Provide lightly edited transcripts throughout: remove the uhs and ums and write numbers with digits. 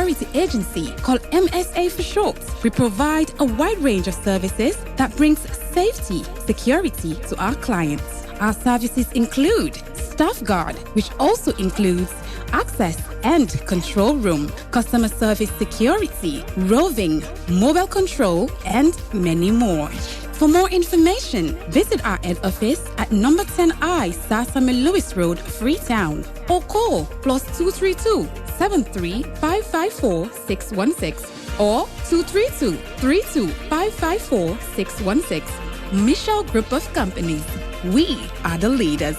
security agency called MSA for short. We provide a wide range of services that brings safety, security to our clients. Our services include staff guard, which also includes access and control room, customer service security, roving, mobile control, and many more. For more information, visit our head office at number 10I Sasame Lewis Road, Freetown, or call +232 73 554 616 or 232 32 554 616. Michelle Group of Companies. We are the leaders.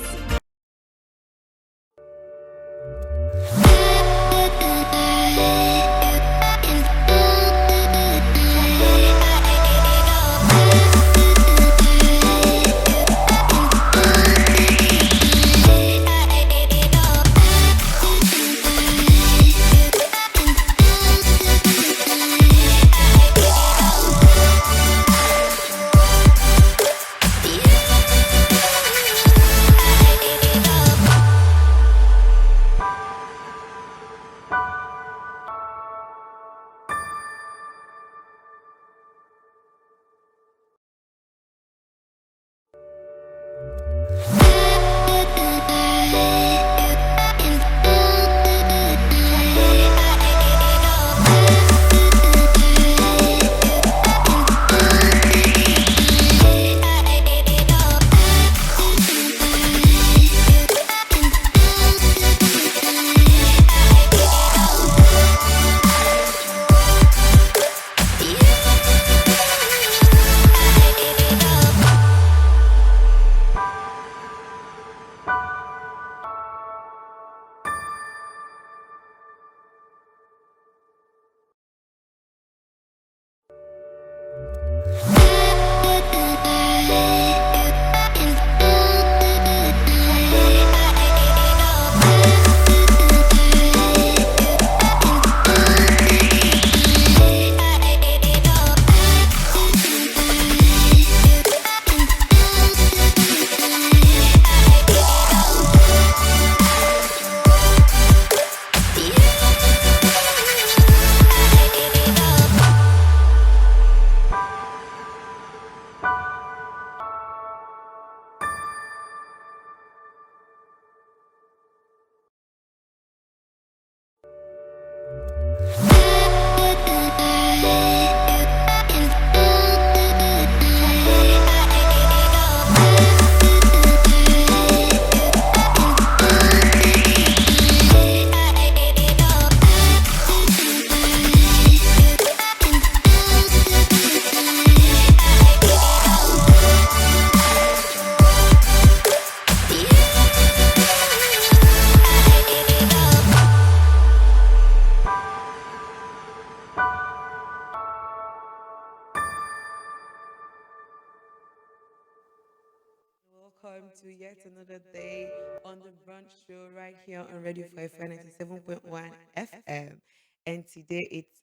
Welcome to yet another day on the Brunch Show right here on Radio 97.1 FM. And today it's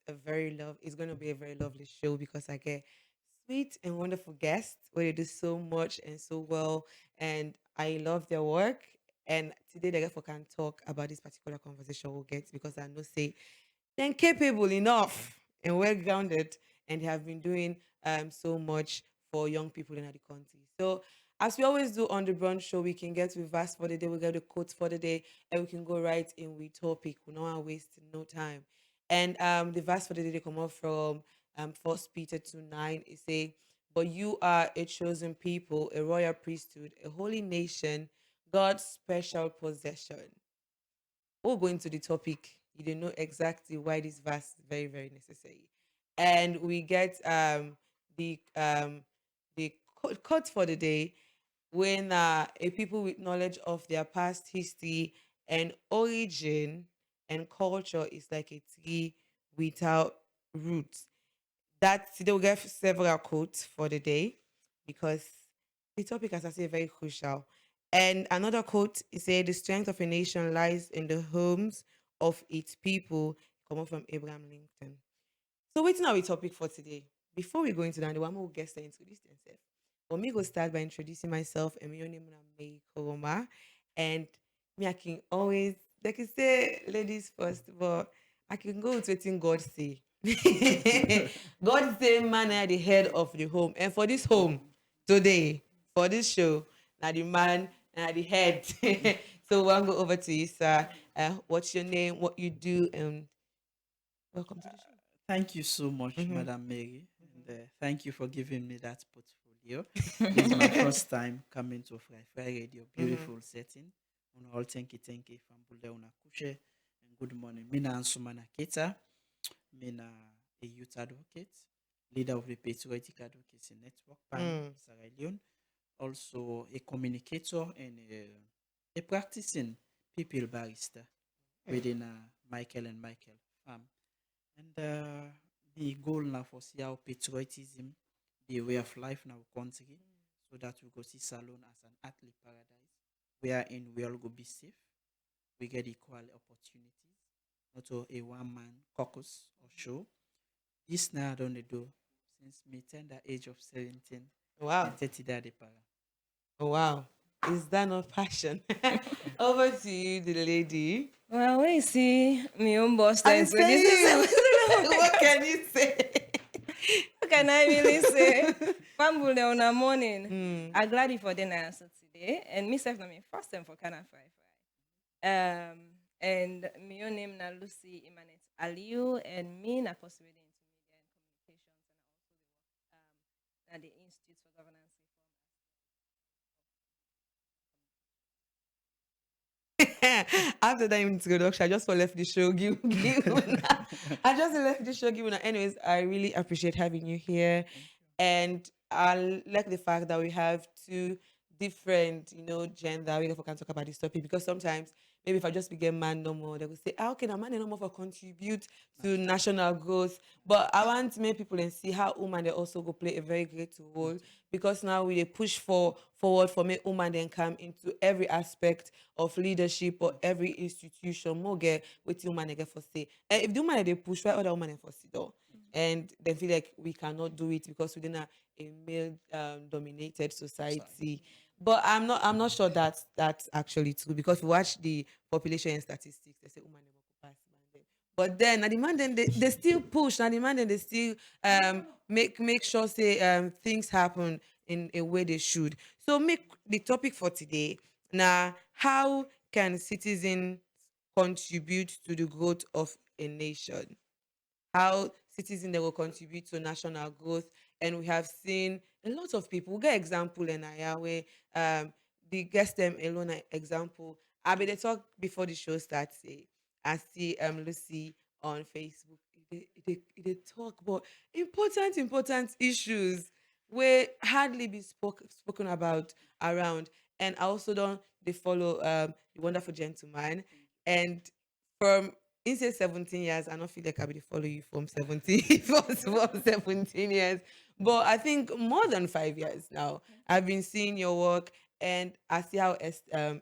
going to be a very lovely show because I get sweet and wonderful guests where they do so much and so well. And I love their work. And today, the therefore can talk about this particular conversation we'll get because I know say they're capable enough and well grounded, and they have been doing so much for young people in the country. So, as we always do on the brunch show, we can get with verse for the day, we get the quotes for the day, and we can go right in with topic. We don't want to waste no time. And the verse for the day they come up from First Peter 2:9. It say, "But you are a chosen people, a royal priesthood, a holy nation, God's special possession." We'll go into the topic. You don't know exactly why this verse is very, very necessary. And we get the quote for the day when a people with knowledge of their past history and origin and culture is like a tree without roots. That today we get several quotes for the day because the topic, as I say, very crucial. And another quote is say the strength of a nation lies in the homes of its people, coming from Abraham Lincoln. So waiting our topic for today. Before we go into that, the one who gets to introduce themselves. For me, go start by introducing myself. And my name is Mary Koroma. And me, I can always, like I say, ladies first, but I can go with wetin God say. God say man at the head of the home. And for this home today, for this show, now the man at the head. So we'll go over to you, sir. What's your name, what you do, and welcome to the show. Thank you so much, Mm-hmm. Madam Mary, and thank you for giving me that portfolio. This is my first time coming to Fry Radio. Mm-hmm. Beautiful setting. On all thank you, Fambule una kushe, and good morning. Mina Ansuma na Keita. Mina a youth advocate, leader of the Patriotic Advocacy Network, PAN, Mm. Sierra Leone. Also a communicator and a practicing people barista within Michael and Michael farm. And the goal now for see how patriotism, the way of life in our country, so that we go see Salon as an athlete paradise, wherein we all go be safe, we get equal opportunities, not a one man caucus or show. This now I don't do since me turned the age of 17 Wow. and 30 that the para. Oh, wow. Is that not passion? Over to you, the lady. Well, we see my own boss I'm time. So this is saying, what can you say? what can I really say? Fambule on a morning. Mm. I'm glad you for the answer today. And myself, na me first time for Kana Fry. And my own name na Lucy Emmanette Alieu, and me na possibly into media and communications, and also at the Institute for Governance After that introduction, I just for left the show. I just left the show. Anyways, I really appreciate having you here, and I like the fact that we have two different, gender. We can talk about this topic because sometimes maybe if I just became man no more, they will say, "How can a man no more for contribute to national growth?" But I want to make people and see how women they also go play a very great role because now we dey push forward for make women then come into every aspect of leadership or every institution. More get with women they get for say. And if the woman they push, why other women for sit down? And they feel like we cannot do it because we're in a male dominated society. But I'm not sure that's actually true because if you watch the population and statistics, they say women never go pass man then. But then at the man then they still push, at the man then they still make sure say things happen in a way they should. So make the topic for today now, how can citizens contribute to the growth of a nation? How citizens they will contribute to national growth. And we have seen a lot of people. We get example in Aya where the guest them alone example. I be they talk before the show starts. I see Lucy on Facebook. They talk about important issues where hardly be spoken about around. And I also don't they follow the wonderful gentleman. And from inside 17 years, I don't feel like I will follow you from 17 from 17 years. But I think more than 5 years now. I've been seeing your work and I see how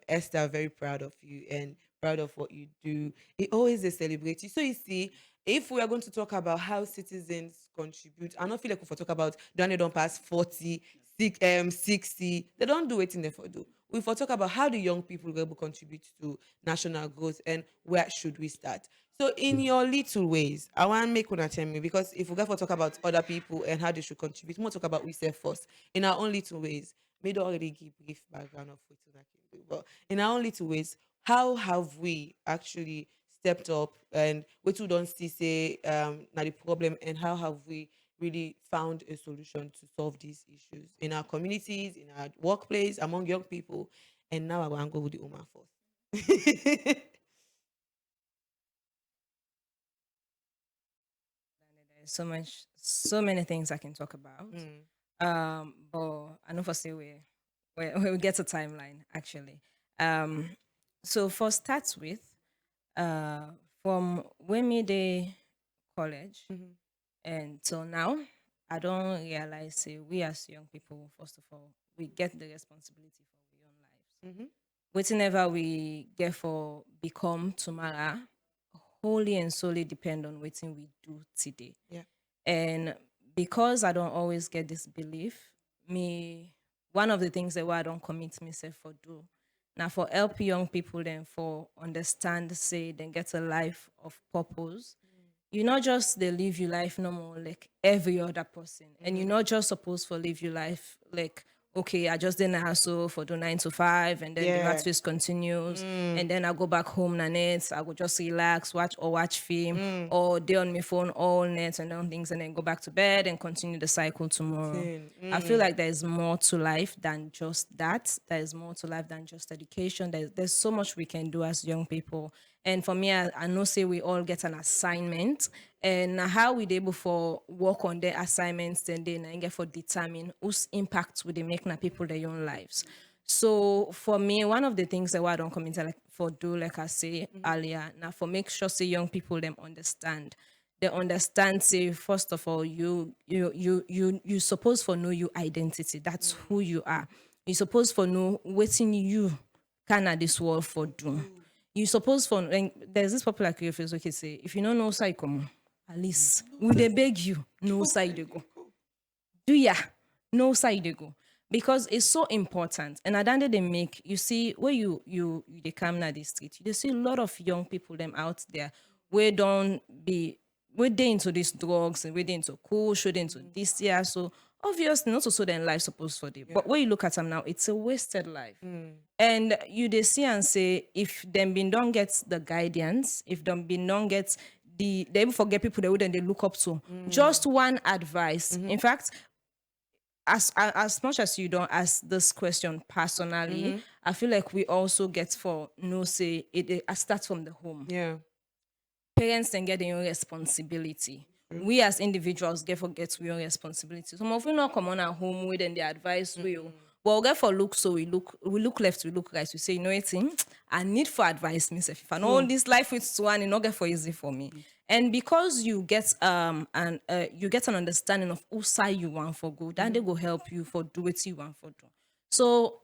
Esther very proud of you and proud of what you do. It always a celebrate you. So you see, if we are going to talk about how citizens contribute, I don't feel like if we talk about they don't pass 40, 60, they don't do it in the for do. We for talk about how do young people will able to contribute to national growth and where should we start. So in your little ways, I want to make one tell me because if we go for talk about other people and how they should contribute, we want to talk about we self first. In our own little ways, may don't already give brief background of what that can do. But in our own little ways, how have we actually stepped up and what we don't see say now the problem and how have we really found a solution to solve these issues in our communities, in our workplace, among young people. And now I want to go with the Oman first. There's so many things I can talk about. Mm. But I know for say we get a timeline actually. So for starts with, from when me day college Mhm. and till now, I don't realize say we as young people, first of all, we get the responsibility for our own lives. Mhm. Whatever we get for become tomorrow, wholly and solely depend on what we do today. Yeah. And because I don't always get this belief, me one of the things that why I don't commit myself for do now for help young people then for understand say then get a life of purpose you're not just they live your life normal like every other person, and you're not just supposed to live your life like, okay, I just didn't hustle for the 9 to 5, and then the rat Yeah. race continues, and then I go back home na net, I go just relax, watch film, or day on my phone all night and on things, and then go back to bed and continue the cycle tomorrow. Routine. I feel like there's more to life than just that. There's more to life than just education. There's so much we can do as young people. And for me, I know say we all get an assignment, and how we able for work on their assignments, then they na get for determine whose impact will they make na people their own lives. So for me, one of the things that I don't come into like for do, like I say earlier, now for make sure say young people them understand. They understand say first of all, you supposed for know your identity. That's who you are. You supposed for know what in you can at this world for do. You supposed for and there's this popular phrase okay say if you don't know side come at least would they beg you no side they go. Do ya no side they go, because it's so important. And at the end of the make you see where you they come na the street, you see a lot of young people them out there where don't be where they into these drugs and where they into cool should into this year. So obviously not also then life supposed for them, but when you look at them now, it's a wasted life. And you they see and say if them been don't get the guidance, if them been don't get they even forget people they wouldn't they look up to. Just one advice. In fact, as much as you don't ask this question personally, I feel like we also get for no say it starts from the home. Yeah. Parents then get their own responsibility. We as individuals get forget we own responsibility. Some of you not come on at home with and the advice we but we get for look, so we look left, we look right, we say, you know what, I need for advice, myself. If I know this life with one, it not get for easy for me. And because you get you get an understanding of who side you want for good, then they will help you for do what you want for do. So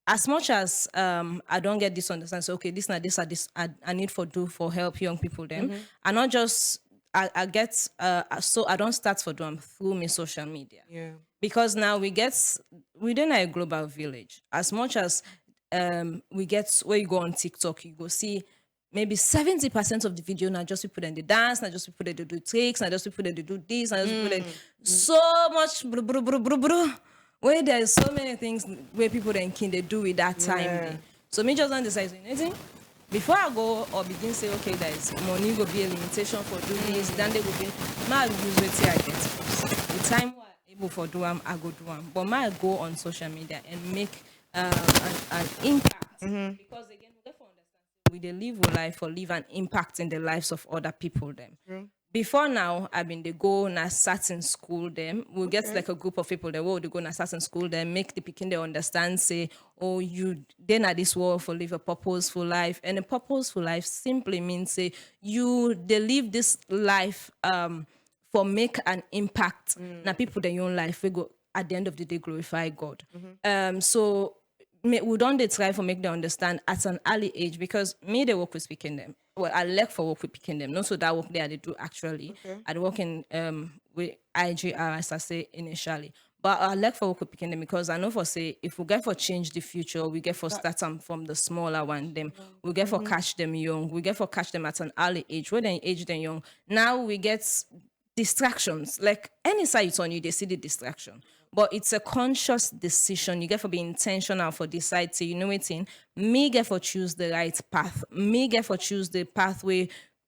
as much as I don't get this understanding, so okay, this and this I need for do for help young people them. I not just I get so I don't start for them through my social media. Yeah. Because now within a global village, as much as we get where you go on TikTok, you go see maybe 70% of the video now just people that they dance, not just people that they do tricks, not just people that they do this, not just people that so much where there's so many things where people then can they do with that time. There. So me just don't decide anything. Before I go or begin say, okay, there's money will be a limitation for doing this, then they will be my use what I get first. The time able for do I go do them. But I go on social media and make an impact. Because again, we have to understand we they live a life or live an impact in the lives of other people them. Before now, I mean, they go na certain school them. We'll get like a group of people that will they go na certain school them, make the picking they understand, say, oh, you then at this world for live a purposeful life. And a purposeful life simply means say they live this life for make an impact. Now people their own life we go at the end of the day glorify God. So we don't they try for make them understand at an early age, because me they work with speaking them. Well, I like for work with picking them. Not so that work there they do actually. I work in with IGR as I say initially. But I like for work with picking them because I know for say if we get for change the future, we get for start them from the smaller one them. We get for catch them young. We get for catch them at an early age. When they age them young. Now we get distractions. Like any side it's on you, they see the distraction. But it's a conscious decision. You get for be intentional for decide to, you know what in me get for choose the right path. Me get for choose the pathway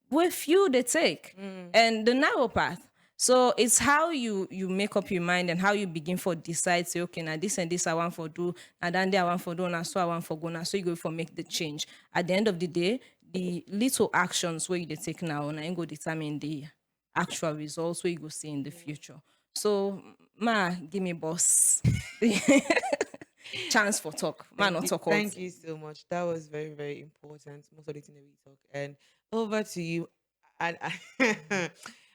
where few they take and the narrow path. So it's how you make up your mind and how you begin for decide say okay now this and this I want for do and then I want for do now so I want for go now so you go for make the change. At the end of the day, the little actions where you they take now and I go determine the actual results where you go see in the future. So give me boss chance for talk. Not talk all. Thank you so much. That was very, very important. Most of the things that we talk. And over to you. And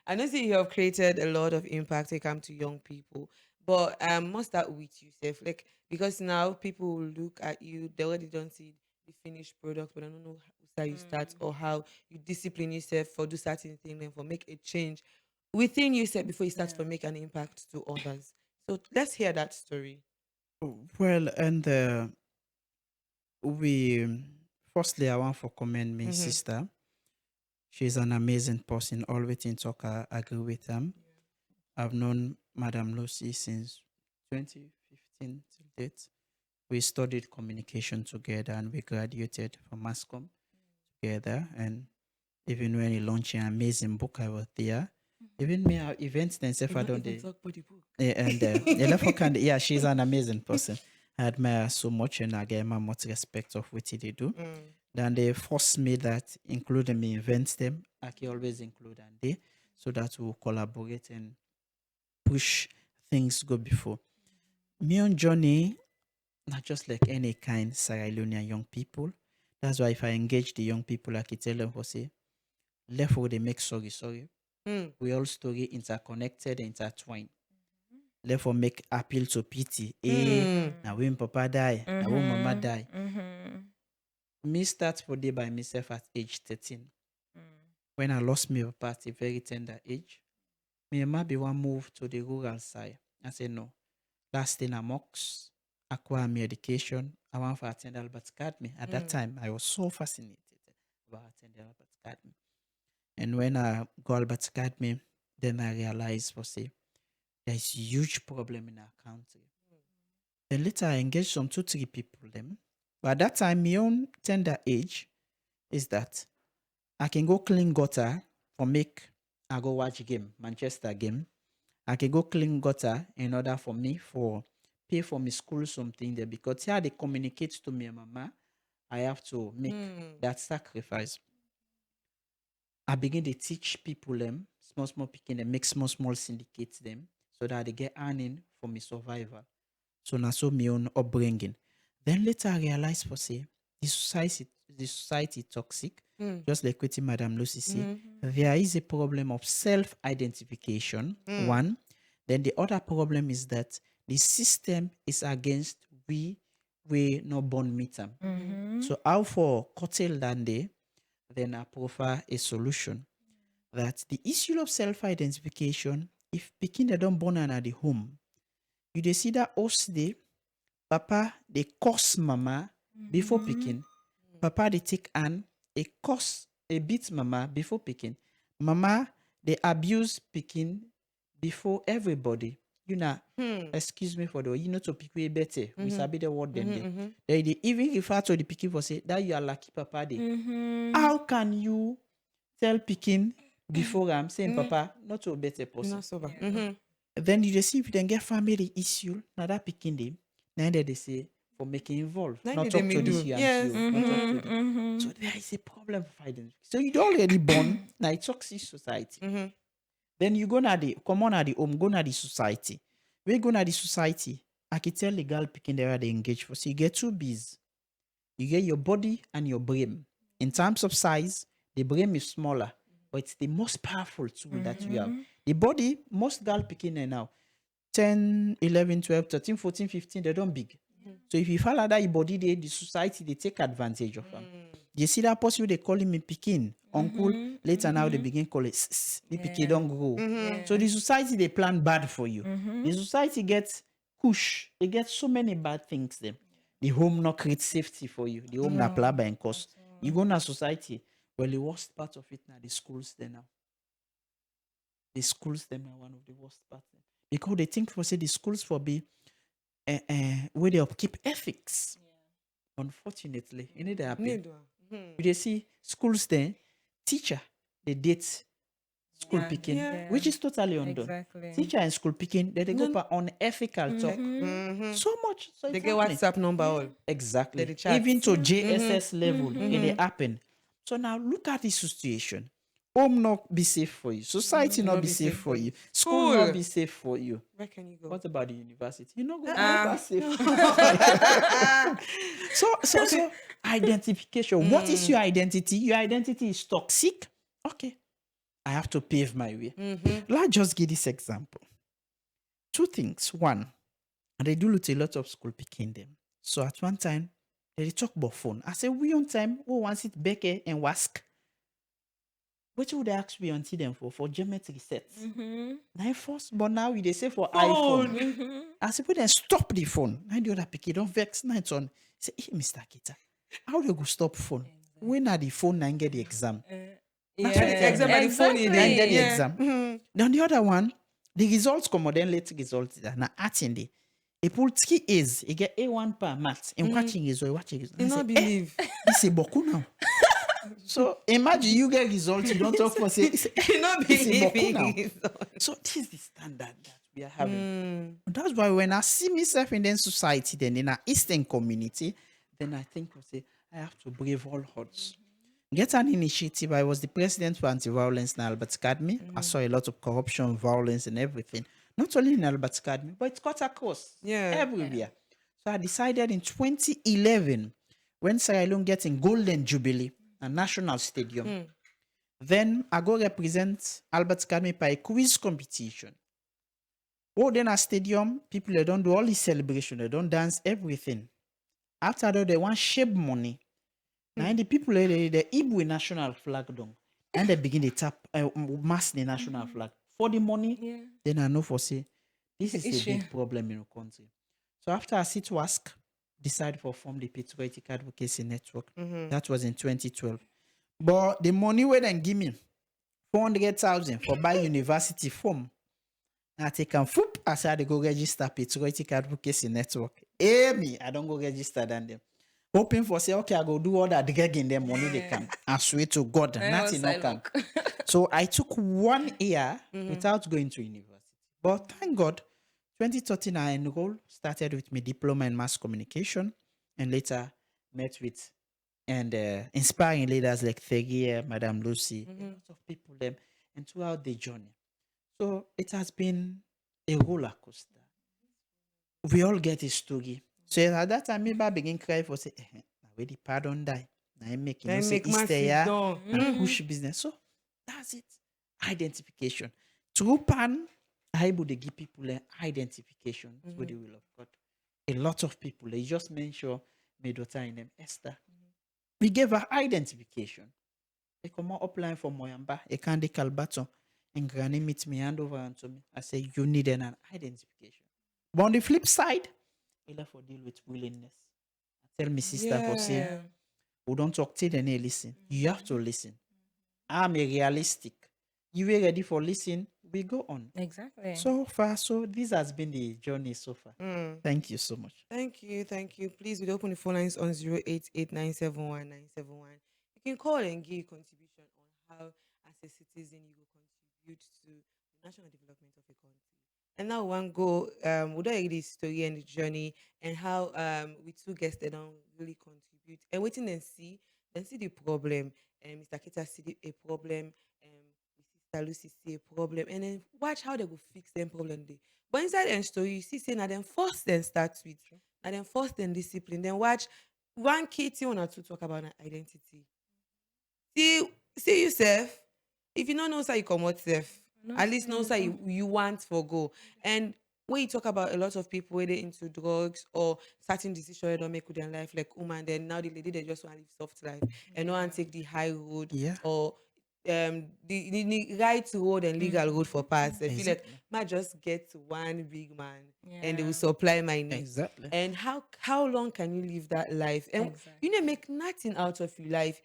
I know that you have created a lot of impact when it comes to young people. But must start with yourself. Like because now people will look at you, they already don't see the finished product, but I don't know how you start or how you discipline yourself for do certain things and for make a change within yourself before you start to make an impact to others. So let's hear that story. Well, and we firstly I want to commend my sister She's an amazing person. Always in talk, I agree with them. I've known Madam Lucy since 2015 till date. We studied communication together and we graduated from Mascom together. And even when he launched an amazing book, I was there. Even me, our events, then if I don't. Even talk about the book. Yeah, she's an amazing person. I admire her so much and I get my much respect of what they do. Then they force me that including me events them. I can always include and they so that we'll collaborate and push things go before. Me and Johnny, not just like any kind Sierra Leonean young people. That's why if I engage the young people, I can tell them for say, left for they make sorry. We all story interconnected, intertwined. Therefore, make appeal to pity. Now when Papa die, now when Mama die. Me start for day by myself at age 13. When I lost my papa at a very tender age, me and be one move to the rural side. I said no. Last thing I mocks, acquire my education. I want to attend Albert Academy. At that time, I was so fascinated about attending Albert Academy. And when I go Albert Academy, then I realized for say there's huge problem in our country. Then later I engaged some 2-3 people them. But at that time, my own tender age is that I can go clean gutter for make I go watch game, Manchester game. I can go clean gutter in order for me for pay for my school something there because here they communicate to me, mama. I have to make that sacrifice. I begin to teach people them, small picking them, make small syndicates them so that they get earning for me survival. So now so my own upbringing. Then later I realized for say the society toxic, just like what Madam Lucy said. There is a problem of self-identification, one. Then the other problem is that the system is against we not born meet them. So how for curtail that day, then I prefer a solution. That the issue of self-identification, if picking they don't born at the home, you dey see that us day, papa they curse mama before picking. Papa they take an a curse a beat mama before picking. Mama they abuse picking before everybody. You know, excuse me for the you know to pick way better. We sabi the word then they even refer to the picking for say that you are lucky papa day. How can you tell picking before I'm saying papa not to a better person? Not sober. Then you just see if they get family issue, now that picking them, then they say for making involved. Then Not they talk may to this do. you Yes. and you, not talk to them. So there is a problem for identity. So you already born now it's toxic society. Then you go na the come on at the home, go na the society. We go na the society. I can tell the girl picking there they engage for. So you get 2 B's. You get your body and your brain. In terms of size, the brain is smaller, but it's the most powerful tool that you have. The body, most girl picking there now, 10, 11, 12, 13, 14, 15, they don't big. So if you follow that your body, the society, they take advantage of them. You see that person, they call him a pikin, uncle. Later now, they begin call it, the pikin don't grow. So the society, they plan bad for you. The society gets push. They get so many bad things them. The home not create safety for you. The home not play by and cost. You go to society. Well, the worst part of it now, the schools there now. The schools them are one of the worst parts. Because they think for say the schools for be where they upkeep ethics. Unfortunately, you know they happen. You see schools there, teacher, they date school picking, which is totally undone. Exactly. Teacher and school picking, they go for unethical talk. So much. So They it's get happening. WhatsApp number all. Exactly. They chat. Even to JSS level, it happen. So now look at the situation. Home not be safe for you. Society not be safe for you. School not be safe for you. Where can you go? What about the university? You know, go that safe. So identification. What is your identity? Your identity is toxic. Okay, I have to pave my way. Let's just give this example. 2 things. One, they do a lot of school picking them. So at one time, they talk about phone. I say, we on time, we want it Becky and Wask. What would they ask me until them for geometry sets? Now first, but now they say for iPhone. I say, we then stop the phone. Now the other pick it, don't vex night on. Say, hey, Mr. Keita, how do you go stop phone? When are the phone and get the exam? That's Yeah, what they tell Exam me. by the phone in Then there. the Yeah. exam. Mhm. Then the other one, the results come out, then late results that na attend. He pull 3 A's, he get A1 per maths. And watching is watching is. You I say, not believe. this is boku now. So imagine you get results, you don't talk for say You not it's a believe boku now. it. So this is the standard that we are having. Mm. And that's why when I see myself in the society, then in our Eastern community, then I think I say I have to brave all odds. Get an initiative. I was the president for anti-violence in Albert Academy. I saw a lot of corruption, violence, and everything. Not only in Albert Academy, but it cut across Yeah. everywhere. So I decided in 2011, when Sierra Leone getting Golden Jubilee, a national stadium, then I go represent Albert Academy by a quiz competition. Oh, then a stadium, people they don't do all this celebration, they don't dance, everything. After that, they want shape money. Now the people the Igbo national flag down. And they begin to tap mass the national flag. For the money, Yeah. then I know for say this is a Issue. big problem in the country. So after I sit to ask, decide for form the patriotic advocacy network. That was in 2012. But the money where they give me 400,000 for buy university form. I take and foop, I say I go register patriotic advocacy network. Me, I don't go register than them. Hoping for say, okay, I go do all that dragging them money they can. I swear to God, nothing no can. So I took 1 year without going to university. But thank God, 2013 I enrolled, started with my diploma in mass communication, and later met with and inspiring leaders like Fegia, Madame Lucy, a lot of people them, and throughout the journey. So it has been a roller coaster. We all get a story. So at that time, maybe I begin cry for say, where the pardon die. Now I make you know Then say make man Easter sit yeah, down. and push business. So that's it. Identification. Through pan, I able to give people an identification with the will of God. A lot of people, they just mention my daughter in them, Esther. We gave her identification. They come out upline from Moyamba, a candy calbaton, and granny meet me hand over and to me. I say, you need an identification. But on the flip side, we left for deal with willingness. I tell my sister for say, Yeah. we don't talk till they listen. You have to listen. I'm a realistic. You were ready for listen, we go on. Exactly. So far, so this has been the journey so far. Thank you so much. Thank you. Thank you. Please, we'll open the phone lines on 088-971-971. You can call and give contribution on how, as a citizen, you will contribute to the national development of a country. And now one go, we don't the story and the journey and how we two guests they don't really contribute. And waiting and see the problem. And Mr. Keita see a problem. Sister Lucy see a problem, and then watch how they will fix them problem day. But inside the story, you see, say now then first then start with, now then first then discipline. Then watch one key thing want to talk about identity. See yourself. If you don't know how you come out self, at least know how you want for go. And when you talk about a lot of people whether into drugs or certain decisions they don't make with their life, like woman, then now the lady they just want to live soft life and no one take the high road Yeah. or the right road and legal road for pass. I feel like Exactly. might just get one big man and they Yeah. will supply my needs. Exactly. And how long can you live that life? And Exactly. you know make nothing out of your life.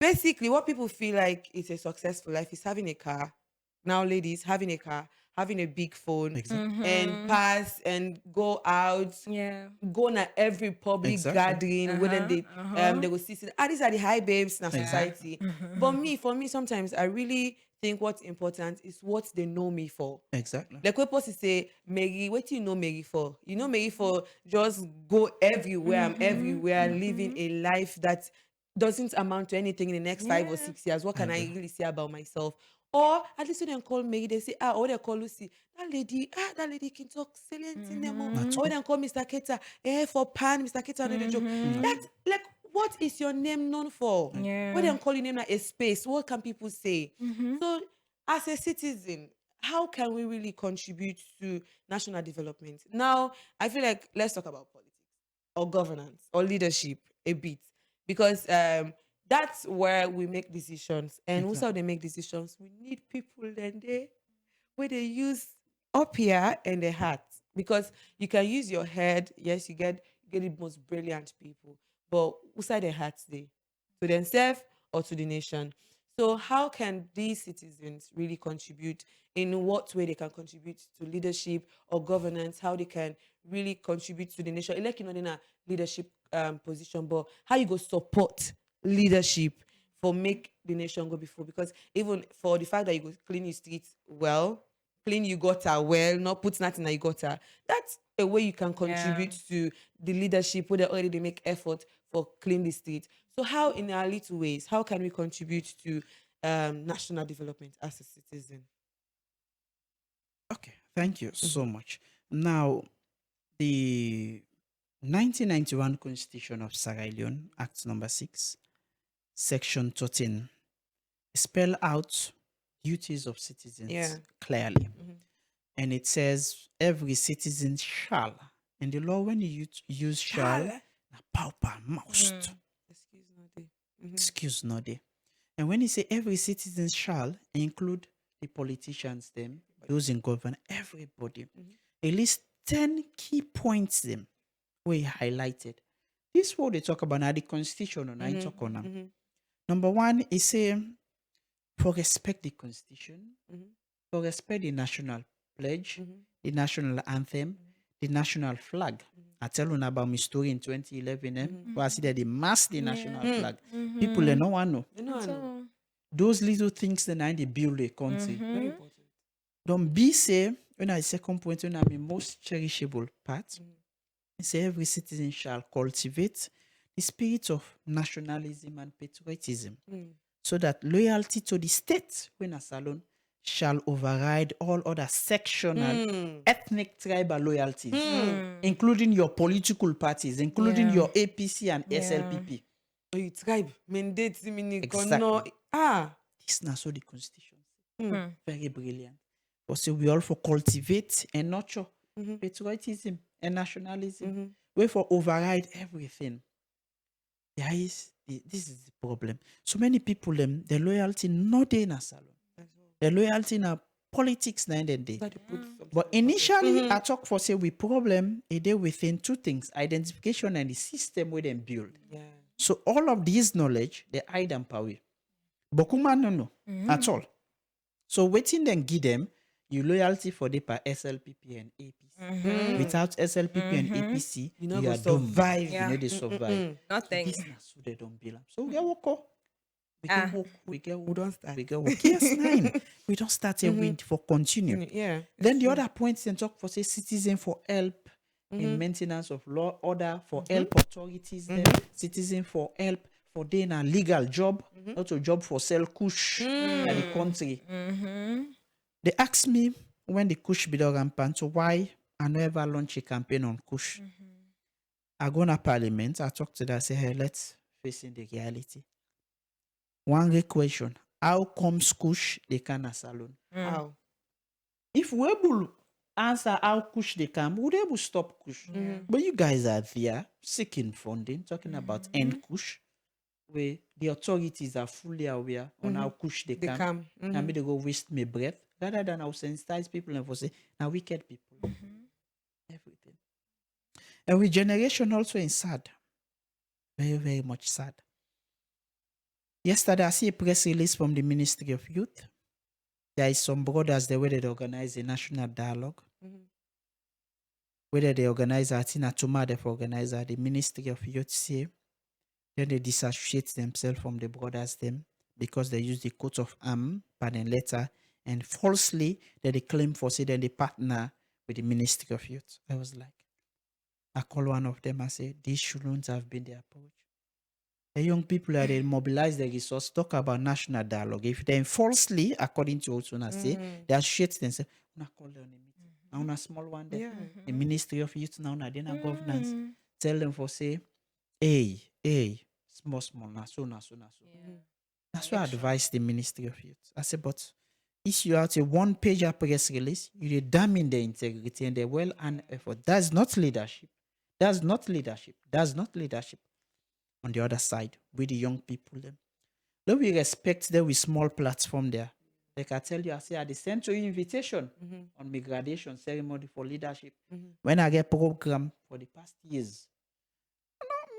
Basically, what people feel like is a successful life is having a car. Now, ladies, having a car, having a big phone, Exactly. and pass and go out, Yeah. go na every public Exactly. gathering, where then they will see. These are the high babes in our society. But for me, sometimes I really think what's important is what they know me for. Exactly. Like when people say, Mary, what do you know Mary for? You know Mary for just go everywhere, I'm everywhere, living a life that doesn't amount to anything in the next 5 or 6 years. What can I really say about myself? Or at least when they call Mary, they say, or they call Lucy, that lady can talk salient in them. Or when they call Mr. Keita, for pan, Mr. Keita, another joke. That's like, what is your name known for? Yeah. When they call your name like a space, what can people say? So as a citizen, how can we really contribute to national development? Now, I feel like let's talk about politics or governance or leadership a bit because that's where we make decisions. And also they make decisions, we need people then they where they use up here and the heart because you can use your head. Yes, you get the most brilliant people, but who side the hearts they to themselves or to the nation. So how can these citizens really contribute? In what way they can contribute to leadership or governance? How they can really contribute to the nation? Like, in a leadership position, but how you go support leadership for make the nation go before? Because even for the fact that you go clean your streets well, clean you gutter well, not put nothing in your gutter, that's a way you can Yeah. contribute to the leadership where they already make effort for clean the street. So how, in our little ways, how can we contribute to national development as a citizen? Okay, thank you so Mhm. much. Now, the 1991 Constitution of Sierra Leone, Act number 6, Section 13, spell out duties of Yeah. citizens clearly. Mhm. And it says every citizen shall. And the law, when you use shall, Shall. na pauper, must. Excuse me. Mhm. Excuse no day. And when you say every citizen shall, include the politicians, them, those in government, everybody. Mhm. At least 10 key points them we highlighted. This what they talk about now, the constitution on I Mhm. talk on now. Mhm. Number one is say for respect the constitution, Mhm. for respect the national pledge, Mhm. the national anthem, the national flag. I tell you about my story in 2011. Where I see that they mass the national Yeah. flag. Mm-hmm. People they no one know. You know, I At know. all. Those little things that they build a country. Very Mm-hmm. important. Don't be say when I second point when I'm the most cherishable part. Mhm. Say every citizen shall cultivate the spirit of nationalism and patriotism, Mm. so that loyalty to the state, when a salon, shall override all other sectional, Mm. ethnic, tribal loyalties, Mm. including your political parties, including Yeah. your APC and Yeah. SLPP. Oh, you tribe mandate mini kono. Exactly. Ah. This is so the constitution. Mm. Very brilliant. But so we all for cultivate and nurture Mhm. patriotism and nationalism. Mhm. We for override everything. This is the problem. So many people the loyalty not in a salon. That's all. The loyalty in a politics na end of the day. That they put something But on the pocket. initially, Mhm. I talk for say we problem a day within two things: identification and the system we then build. Yeah. So all of these knowledge, they hide and power. Bokuma no no at all. So waiting then give them you loyalty for the per SLPP and APC. Mm. Without SLPP and APC, You not you go are doomed. survive. You Yeah. know they survive. Nothing. This na so they don't build 'em. So we get work. We Ah. get work. We get We work. don't start. We get work. Yes, nine. We don't start a win for continue. Yeah. Then the other points then talk for say citizen for help in maintenance of law order, for help authorities, them, citizen for help for doing a legal job, not a job for sell kush in the country. Mm-hmm. They asked me when the kush be the rampant, so why I never launch a campaign on kush. I go to parliament, I talk to them, I say, hey, let's face in the reality. One question: how comes kush they can a salon? How? If we able answer how kush they come, would able stop kush. But you guys are there seeking funding, talking about end kush, where the authorities are fully aware on how kush they They come. come. And me they go waste my breath rather than I'll sensitize people and for say now wicked people. Everything. And with generation also in sad. Very, very much sad. Yesterday I see a press release from the Ministry of Youth. There is some brothers there where they organize a national dialogue. Whether they organize at in Ansuma, they organize at the Ministry of Youth say, then they disassociate themselves from the brothers them because they use the coat of arm, pardon letter, and falsely that they claim for say then they partner with the Ministry of Youth. I was like, I call one of them and say, these shouldn't have been the approach. The young people are they mobilize the resource, talk about national dialogue. If they falsely, according to what I say, they associate themselves, una call them on a meeting. Now una small one there. Yeah. The Ministry of Youth now na then governance. Tell them for say, hey, small, na so. That's why I advise the Ministry of Youth. I say, but issue out a one-pager press release, you're damning the integrity and the well and effort. That's not leadership. That's not leadership. That's not leadership. On the other side, with the young people, them. Though we respect them with small platform there. Like I tell you, I say I sent you invitation on my graduation ceremony for leadership. When I get program for the past years,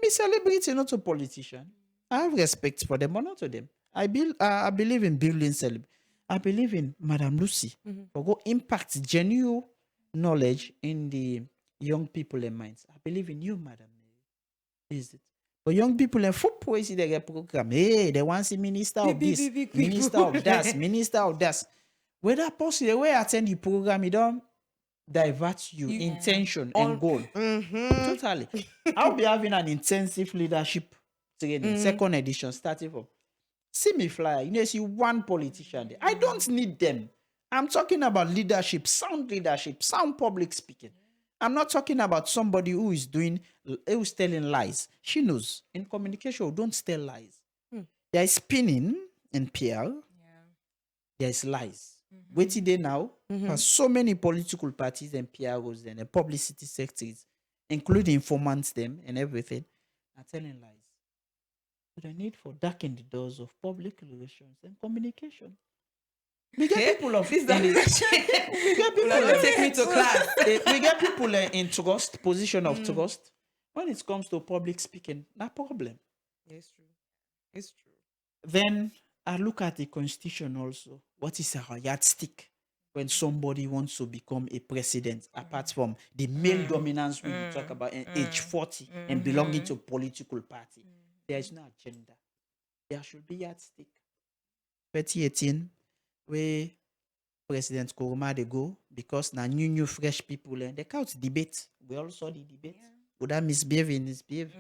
me celebrating not a politician. I have respect for them, but not to them. I believe in building I believe in Madame Lucy for go impact genuine knowledge in the young people in minds. I believe in you, Madam. Is it? But young people in football is they get program. Hey, they want to see minister of Big, this, big, big, big minister of that, program. minister of that. Whether possible, the way I attend the program, it don't divert you intention and goal. Totally. I'll be having an intensive leadership training, second edition, starting from. See me flyer. You know, see one politician there. I don't need them. I'm talking about leadership, sound public speaking. I'm not talking about somebody who's telling lies. She knows in communication, don't tell lies. There is spinning in PR. There is lies. Wait till they now. For so many political parties and PROs and publicity sectors, including informants them and everything, are telling lies. So the need for darkening the doors of public relations and communication. We get people of This is we get people don't take me to class. we get people in trust, position of trust. When it comes to public speaking, no problem. It's true. It's true. Then I look at the constitution also. What is our yardstick when somebody wants to become a president, apart from the male dominance we talk about in age 40 and belonging to a political party? There is no agenda. There should be yardstick. 2018, where President Koroma they go because now new fresh people and they count debate. We all saw the debate. Would I misbehave in misbehave?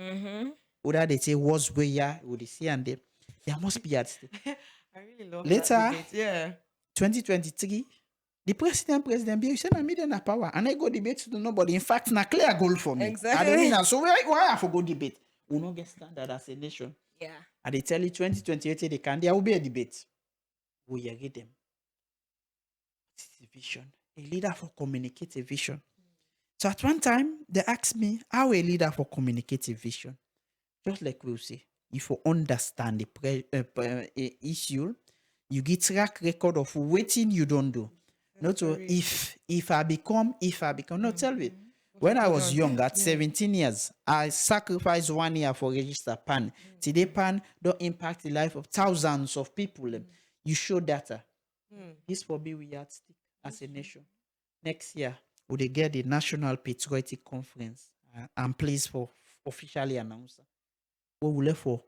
Would I they say was where ya would they see and they there must be yardstick. I really love Later, that debate. Yeah. 2023, the president Bill said I made a power and I go debate to nobody. In fact, na clear goal for me. Exactly. I don't mean so why I forgo debate? We not get standard as a nation. Yeah. And they tell you 2028 they can there will be a debate. We get them. It's a vision. A leader for communicative vision. So at one time they asked me how a leader for communicative vision. Just like we'll say, if you understand the issue, you get track record of waiting you don't do. Not to if I become. No, tell me. When I was young, at 17 years, I sacrificed 1 year for register PAN. Today, PAN don't impact the life of thousands of people. You show data. This will be we yardstick as a nation. Next year, we will get the National Patriotic Conference and place for officially announced. We will for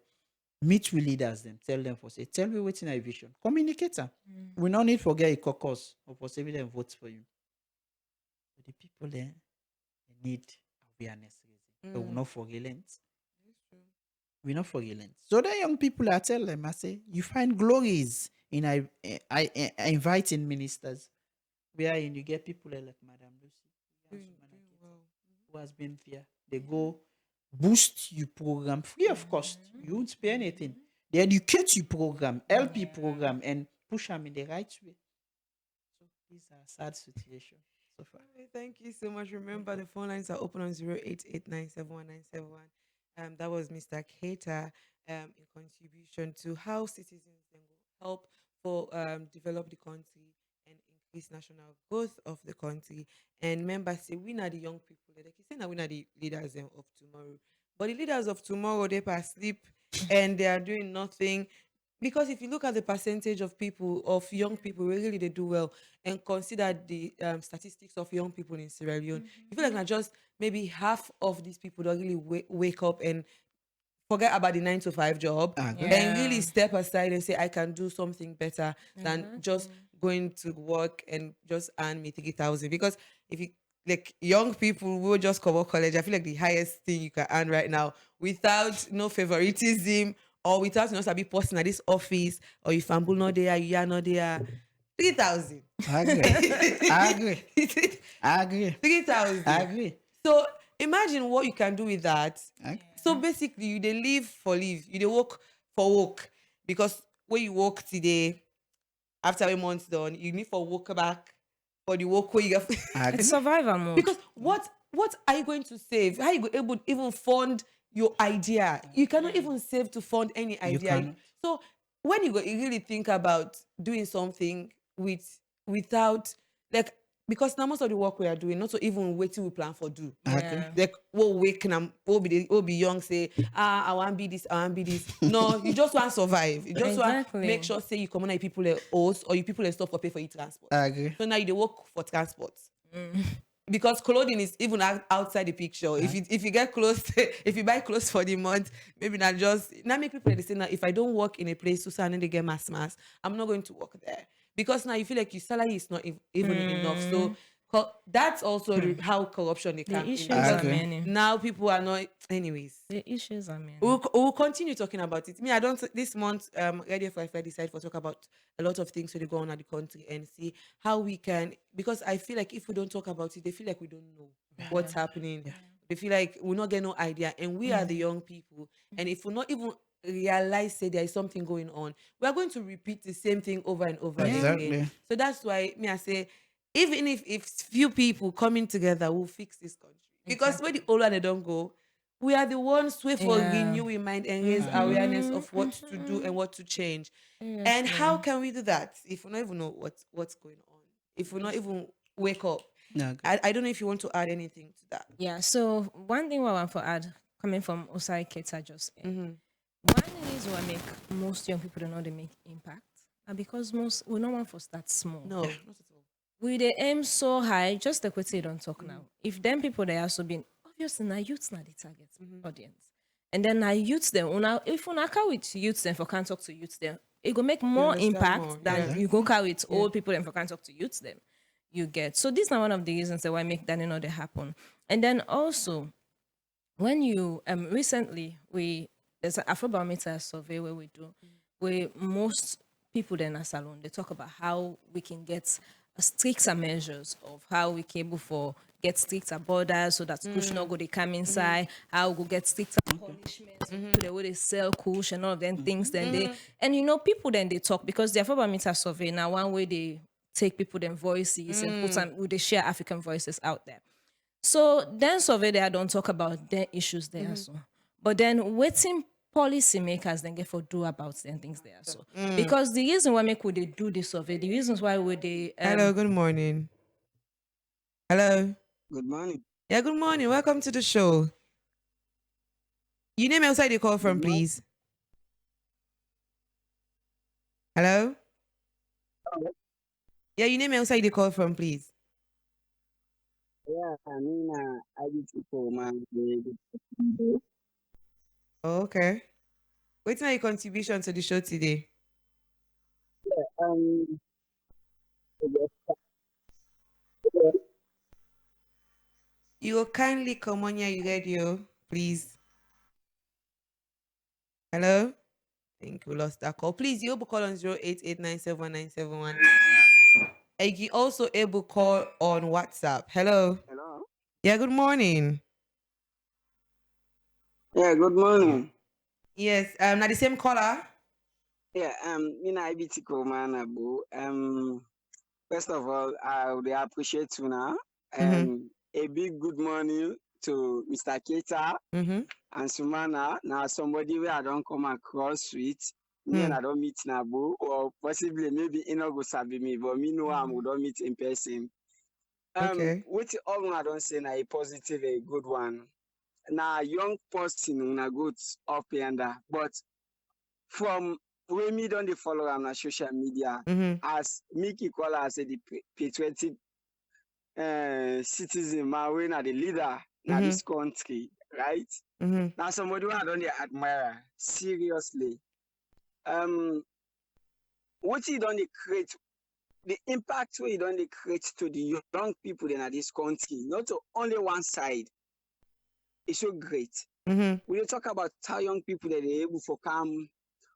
meet with leaders, them tell them tell me what's in a vision. Communicator. We no need forget a caucus or for saving them votes for you. So the people there they need awareness. So we not for relent. We not for relent. So the young people I tell them, I say, you find glories in I inviting ministers. Where you get people like Madame Lucy, Ansuma, who has been here. They go boost your program free of cost. You won't pay anything. They educate your program, help your program, and push them in the right way. So these are sad situations so far. Thank you so much. Remember, the phone lines are open on 088971971971. That was Mr. Keita in contribution to how citizens then will help for develop the country and increase national growth of the country. And members say we are the young people. They keep saying that we are the leaders of tomorrow. But the leaders of tomorrow, they pass sleep and they are doing nothing. Because if you look at the percentage of people, of young people, really they do well, and consider the statistics of young people in Sierra Leone, you feel like not just maybe half of these people don't really wake up and forget about the 9 to 5 job and really step aside and say, I can do something better than just going to work and just earn me 3,000. Because if you like young people who will just cover college, I feel like the highest thing you can earn right now without no favoritism or without not be posting at this office or if I'm not there, you are not there. 3,000. I agree. 3,000. I agree. So imagine what you can do with that. Okay. So basically, you they live for live, you they work for work because when you work today, after a month done, you need for work back for the work where you get. It's survival mode. Because what are you going to save? How are you able to even fund your idea? You cannot even save to fund any idea. cannot. So when you really think about doing something without like because now most of the work we are doing, not so even waiting we plan for do. Yeah. Like we'll wake and we'll be young, say, I want be this, I want be this. No, you just want survive. You just want Exactly. make sure say you come on people host or you people stop for pay for your transport. I agree. So now you work for transport. Because clothing is even outside the picture. If you get clothes, if you buy clothes for the month, maybe not just now make people they say now if I don't work in a place to suddenly get mass, I'm not going to work there because now you feel like your salary is not even enough. So that's also how corruption they The come in. issues Because are many. now people are not. Anyways, The issues are many. we'll continue talking about it. Me, I don't this month. Radio for I decide for talk about a lot of things that go on at the country and see how we can. Because I feel like if we don't talk about it, they feel like we don't know what's happening. They feel like we not get no idea, and we are the young people. And if we not even realize say there is something going on, we are going to repeat the same thing over and over Exactly. again. So that's why me I say, even if few people coming together will fix this country. Because when the older they don't go, we are the ones who for renewing mind and raise awareness of what to do and what to change. And how can we do that if we don't even know what's going on? If we not even wake up? Yeah, I don't know if you want to add anything to that. Yeah. So one thing I want to add, coming from Osai Keita just in, one reason why make most young people don't know they make impact, and because we don't want to start small. No, not at all. We they aim so high, just the quality don't talk now. If them people they also been obviously now youths not the target audience. And then now youths them if you not carry with youths then for can't talk to youths them, it go make more understand impact more, than you go carry with old people and for can't talk to youths them. You get. So this is one of the reasons that why make that they happen. And then also when you recently there's an Afrobarometer survey where we do where most people in a salon they talk about how we can get stricter measures of how we can able for get stricter borders so that kush not go they come inside, how we go get stricter punishments to the way they sell kush and all of them things then they and people then they talk because the Afrobarometer survey now one way they take people them voices and put them they share African voices out there. So then survey there don't talk about their issues there so. But then waiting policymakers then get for do about them things there so. Because the reason why make would they do this survey, the reasons why would they Hello, good morning. Hello. Good morning. Yeah, good morning. Welcome to the show. You name outside you call from, please. Hello? Yeah, you name outside you call from, please. Yeah, I mean, Alieu for man. Oh, okay. What's your contribution to the show today? You will kindly come on your radio, please. Hello? I think we lost that call. Please, you able call on 0889719171. And you also able call on WhatsApp. Hello? Hello. Yeah, good morning. Yeah, good morning. Yes, now the same caller. Yeah, IBT man, Abu. First of all, I would appreciate you now. A big good morning to Mr. Keita and Sumana. Now somebody where I don't come across with me and I don't meet Nabu, or possibly maybe Inogo Sabi me, but me no we don't meet in person. Okay. What all I don't say na a positive, a good one. Now young person na good up yonder, but from when me don't follow on the social media as Mickey call as the patriotic citizen, man, we na the leader in this country, right? Now somebody who I don't admire seriously. What he don't create, the impact we don't create to the young people in this country, not to only one side, is so great. We talk about how young people that are able to come,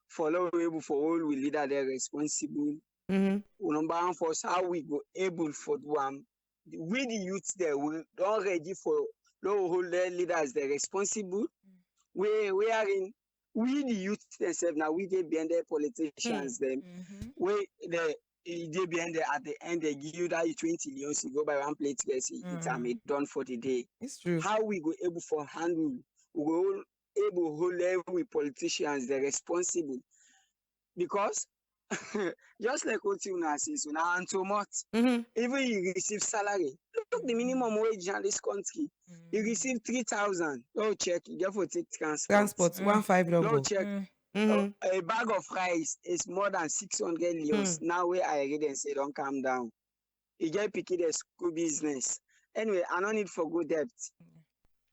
follow able for all we leader they're responsible. Number one for us, how we go able for one. We the youth there we don't ready for low hold their leaders they're responsible. We are in we the youth themselves now we they behind their politicians them. We they behind at the end they give you that 20 millions you go by one plate yes it's done for the day. It's true. How we go able for handle we go able hold every politicians they're responsible because just like what you now say, so now Ansuma, Mm-hmm. even you receive salary. Look, the minimum wage in this country. You receive 3,000. No check, you get for take transport. Transport, 1 5 No double. check. Mm-hmm. A bag of rice is more than 600 euros. Now where I read and say don't calm down. You get picking the school business. Anyway, I don't need for good debt.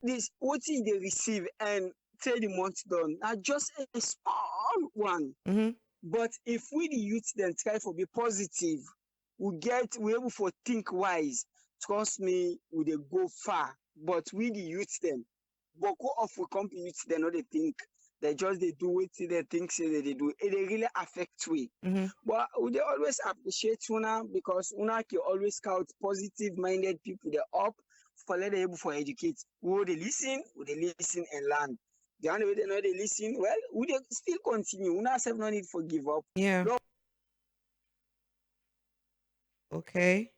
This what is they receive and till the month done. Now just a small one. Mm-hmm. But if we the youth then try for be positive, we able for think wise. Trust me, we they go far. But we the youth them, Boko of we come youth they know they think. They just they do it, they think say they do. It they really affect we. Mm-hmm. But we they always appreciate Una because Una can always scout positive minded people they up for let them able for educate. Would they listen and learn. The only way they know they listen, well, we they still continue. Una have no need for give up. Yeah. No. Okay.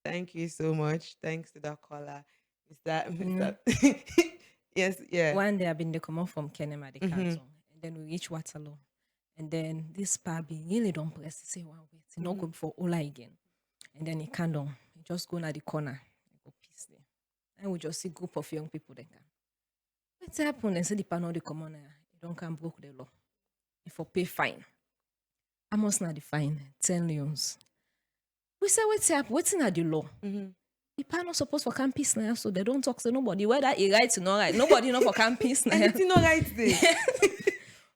Thank you so much. Thanks to that caller. Is that yes, yeah. One day I've been to come out from Kenema, the canton, and then we reach Waterloo. And then this bar be really don't press. Say one wait, it's not good for Ola again. And then he can't on. He just go na the corner, go peace there. And we just see group of young people there. What's happened? And say the panel the commoner, you don't come broke the law. If you pay fine. I must not the fine, 10 leons. We say what's happened? What's in the law? The panel supposed for campus now, so they don't talk to nobody. Whether he right or not right, nobody know for campus now. Anything not right there.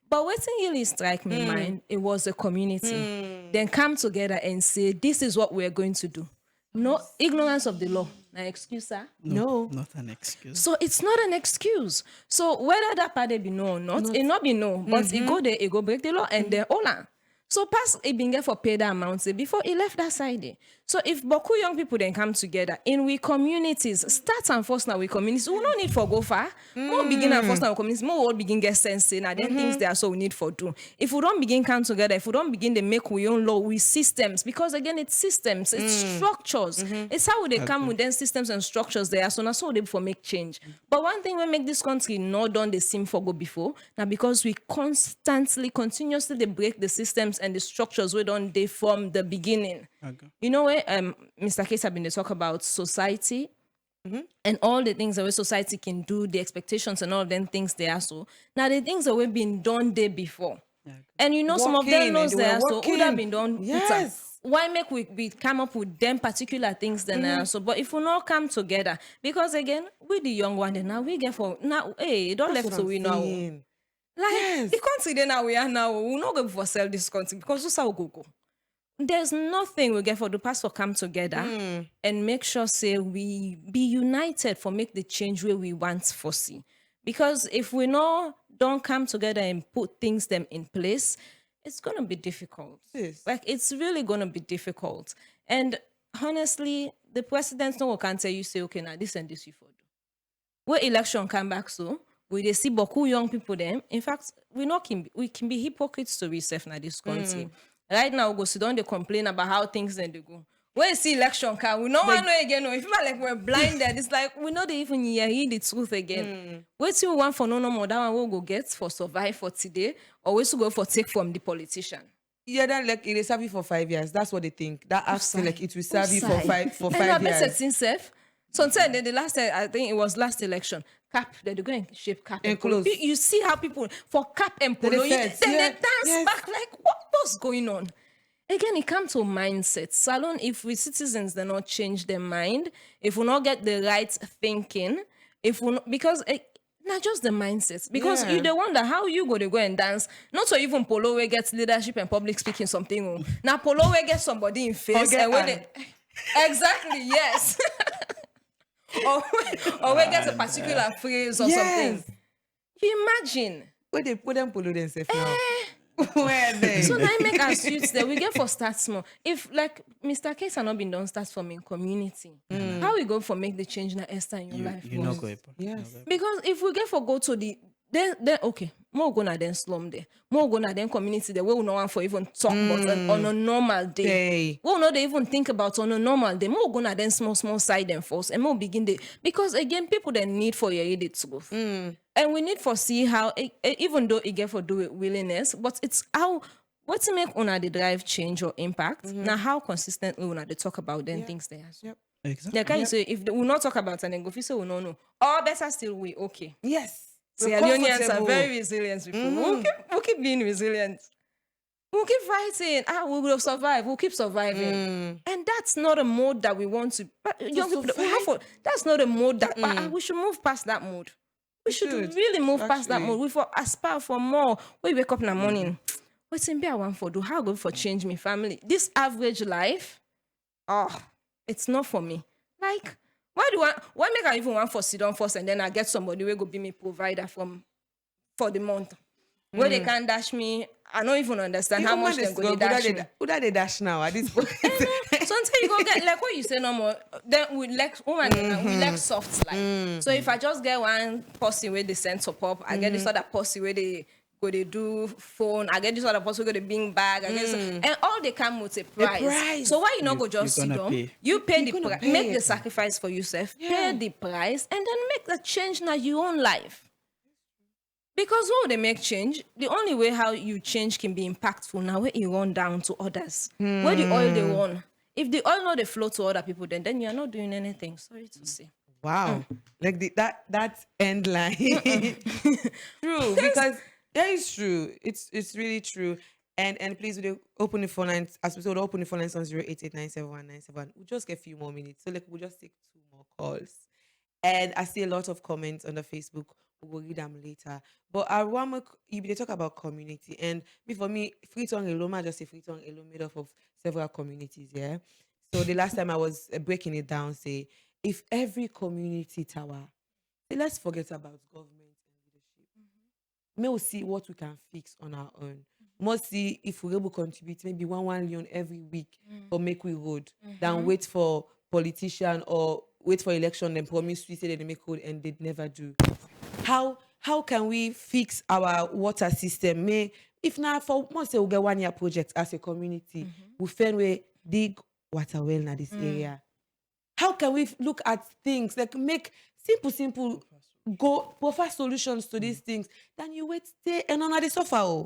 But what really strike me mind, it was a community. Then come together and say, this is what we're going to do. No ignorance of the law. An excuse, sir? No. Not an excuse. So it's not an excuse. So whether that party be no or not, it not be no. But it go there, it go break the law, and then hola. So pass it been get for pay that amount before he left that side there. So if Boku young people then come together in we communities, start and first now we communities, we no need for go far. More begin and first now we communities, more all begin get sense in and then things there so we need for do. If we don't begin come together, if we don't begin to make we own law with systems, because again it's systems, it's structures. It's how they come with then systems and structures there. So now so they for make change. But one thing we make this country not done the same for go before, now because we continuously they break the systems and the structures we don't they from the beginning. Okay. You know where Mr. Keita been to talk about society and all the things that society can do, the expectations and all of them things they are so. Now the things that we've been done there before. Okay. And you know some of them knows they are so would have been done. Yes. Why make we come up with them particular things then so? But if we not come together, because again, we the young one then now we get for now, hey, don't That's left what to we I'm now. saying. Like the country then now we are now, we're not going for sell this country because that's how we go. There's nothing we get for the pastor come together and make sure say we be united for make the change where we want for see. Because if we don't come together and put things them in place, it's gonna be difficult. Yes. Like it's really gonna be difficult. And honestly, the president no one can tell you say, okay, now this and this you for do. Where election come back so we they see Boku young people them. In fact, we can be hypocrites to ourselves in this country. Right now, we go sit down, they complain about how things then they go. When you see election come, we don't want to know again. If you feel like we're blinded, it's like we know they even hear the truth again. What you want for no more, that one we'll go get for survive for today, or we should go for take from the politician. Yeah, then like it will serve you for 5 years. That's what they think. That actually like it will serve you for and 5 years. years. So the last, I think it was last election. Cap, they're going to shape cap and clothes. You see how people for cap and polo, they dance back like what's going on? Again, it comes to mindset. Salon, if we citizens do not change their mind, if we not get the right thinking, if we not, because not just the mindset, because you the wonder how you go and dance. Not so even polo where gets leadership and public speaking something. Now polo where get somebody in face and when they exactly yes. or we get a particular phrase or something. You imagine. Where they put them polo themselves now. Where they? So now make our suits there. We get for start small. If like Mr. Case not been done start from in community, how we go for make the change now Esther in your life? You know go. Yes. Because if we get for go to the then okay, more gonna then slum there, more gonna then community there. We will not want for even talk about on a normal day. We will not even think about on a normal day. More gonna then small side and force and more begin the because again people then need for your edit to go. And we need for see how even though it get for do it willingness, but it's how what to make una the drive change or impact? Now, how consistently una they talk about them things they have. Yep. Exactly. They can say if they will not talk about and then go feel say we no know. Or better still we okay. Yes. See, We're Alionians are comfortable. very resilient people. We'll keep being resilient. We'll keep fighting. We will survive. We'll keep surviving. And that's not a mode that we want to. Young people, that's not a mode that we should move past that mode. We should really move past that mode. We aspire for more. We wake up in the morning. What's in I want for do? How go for change me family? This average life, it's not for me. Like, why make I even want for sit down first and then I get somebody who go be me provider for the month? Where they can dash me, I don't even understand how much they go dash me. Who that they dash now at this point? So until you go get like what you say no more, then we like we like soft life. So if I just get one pussy where they send top up, I get this other pussy where they go they do phone, I get this other pussy where they bring bag, I get this, and all they come with a price. So why you not go just sit down? You pay the price, make the sacrifice for yourself, pay the price, and then make the change in your own life. Because when they make change, the only way how you change can be impactful now where you run down to others. Where the oil they run. If the oil not they flow to other people, then you're not doing anything. Sorry to say. Wow. Like that end line. True, because that is true. It's really true. And please would you open the phone lines as we told open the phone lines on 088971971. We'll just get a few more minutes. So like we'll just take 2 more calls. And I see a lot of comments on the Facebook. We'll read them later. But I want to talk about community. And before me, Freetown Eloma, just say Freetown Eloma made up of several communities, yeah? So the last time I was breaking it down, say, if every community tower, say, let's forget about government and leadership. May we see what we can fix on our own. Must see if we're able to contribute maybe 1 million every week for make we road, than wait for politician or wait for election and promise we say they make road and they never do. How can we fix our water system? If not for once we'll get 1 year project as a community, we find we dig water well in this area. How can we look at things like make simple go offer solutions to these things? Then you wait stay and on the suffer.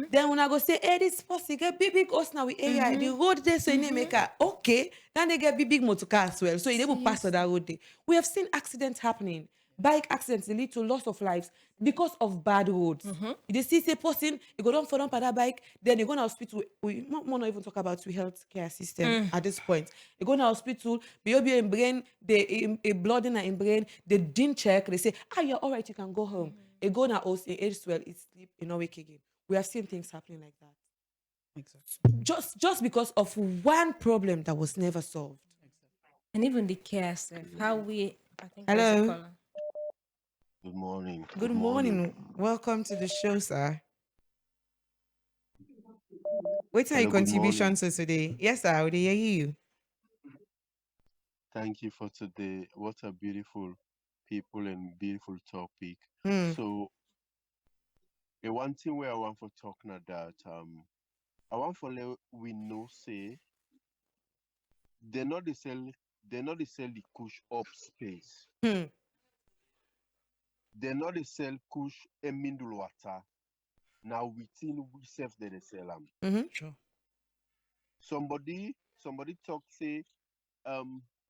Then when I go say, hey, this possible get big us now with AI, the road there so you make okay. Then they get big motor car as well. So you able pass on that road there. We have seen accidents happening. Bike accidents lead to loss of lives because of bad roads. You see a person, you go down for them by that bike, then you go to hospital. We not even talk about the healthcare system at this point. You go to hospital, be in brain, a blood in the brain, they didn't check, they say, you're all right, you can go home. You go now also age well, it's sleep, you know, wake again. We have seen things happening like that. Exactly. Just because of one problem that was never solved. And even the care stuff, how we I think Hello. Good morning. Good morning. Welcome to the show, sir. What's your contribution to today? Yes, sir. I would hear you. Thank you for today. What a beautiful people and beautiful topic. So, the one thing where I want for talking about I want for let we know say they're not the sell the kush up space. They're not the sell kush emindul water. Now within we self they sell them. Sure. Somebody talk say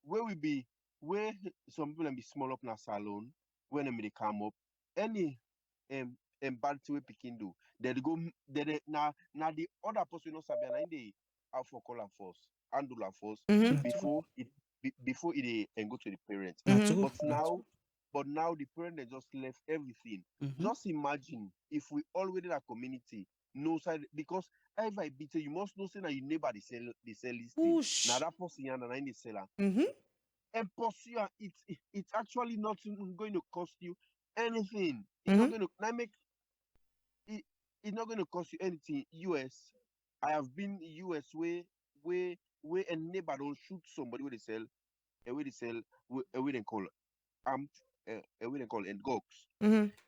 where we be where some people be small up in a salon when they come up any bad to picking do they go they now the other person no sabi na they have for call and force handle and force before it and go to the parents. But now the parent they just left everything. Just imagine if we already in a community no side because if I beat you must know say that your neighbor they sell this thing. Now that person and in the seller. And pursue it's actually not going to cost you anything. It's not going to make it's not going to cost you anything. US, I have been US where a neighbor don't shoot somebody where they sell where they call where they call and gogs.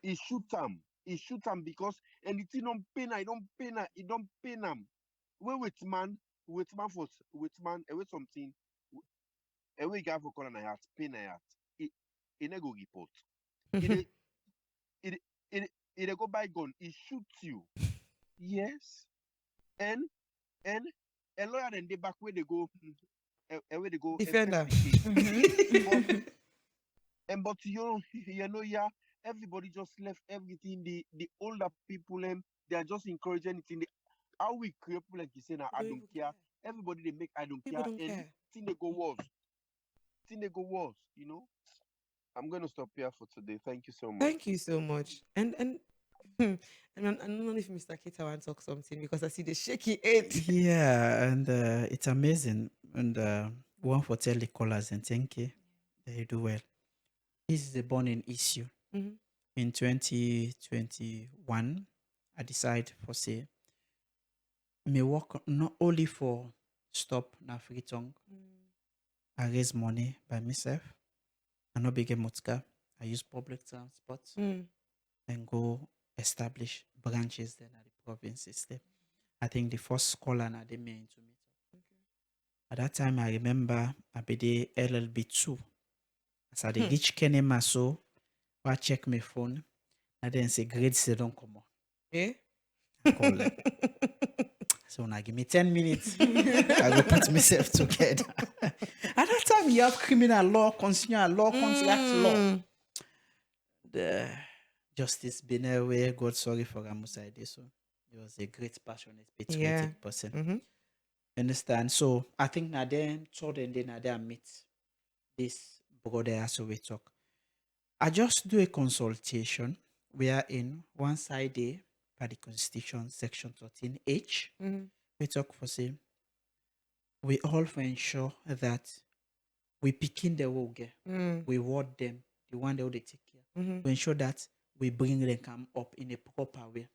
He shoot them because and it don't pay na, it don't pay them. Where with man with man and with something and we got for call and heart pay na heart. It go report. It go buy gun. It shoots you. Yes. and and a lawyer then they back where they go where they go and Defender. fetch the case. But Mhm. but yeah, everybody just left everything. The older people they are just encouraging anything. How we create people like you say now, They I don't don't even care. care. Everybody they make I don't People care don't and care. thing they go worse. Thing they go worse. I'm gonna stop here for today. Thank you so much. Thank you so much. And and I don't know if Mr. Keita want to talk something because I see the shaky head. Yeah, and it's amazing. And one for tell the callers and thank you. They do well. This is a burning issue. Mhm. In 2021, I decided for say me work not only for stop na free tongue. I raise money by myself. I no big motka. I use public transport Mm. and go establish branches then at the provinces there. I think the first caller na they me into meet. At that time, I remember I be the LLB2. As I dey Hmm. reach Kenema so, I check my phone. And then say grades they don't come on. Eh? I call them. So now give me 10 minutes. I go put myself together. At that time, you have criminal law, consumer law, contract law. Mm. The Justice Beneway, God sorry for Ramusaide. So he was a great, passionate, Yeah. patriotic person. Mm-hmm. Understand? So I think now then told and then I meet this brother as we talk. I just do a consultation wherein one side day by the Constitution, Section 13H, Mm-hmm. we talk for say we all for ensure that we pick in the woge, Mm. we ward them, the one that they take care, Mm-hmm. to ensure that we bring them come up in a proper way.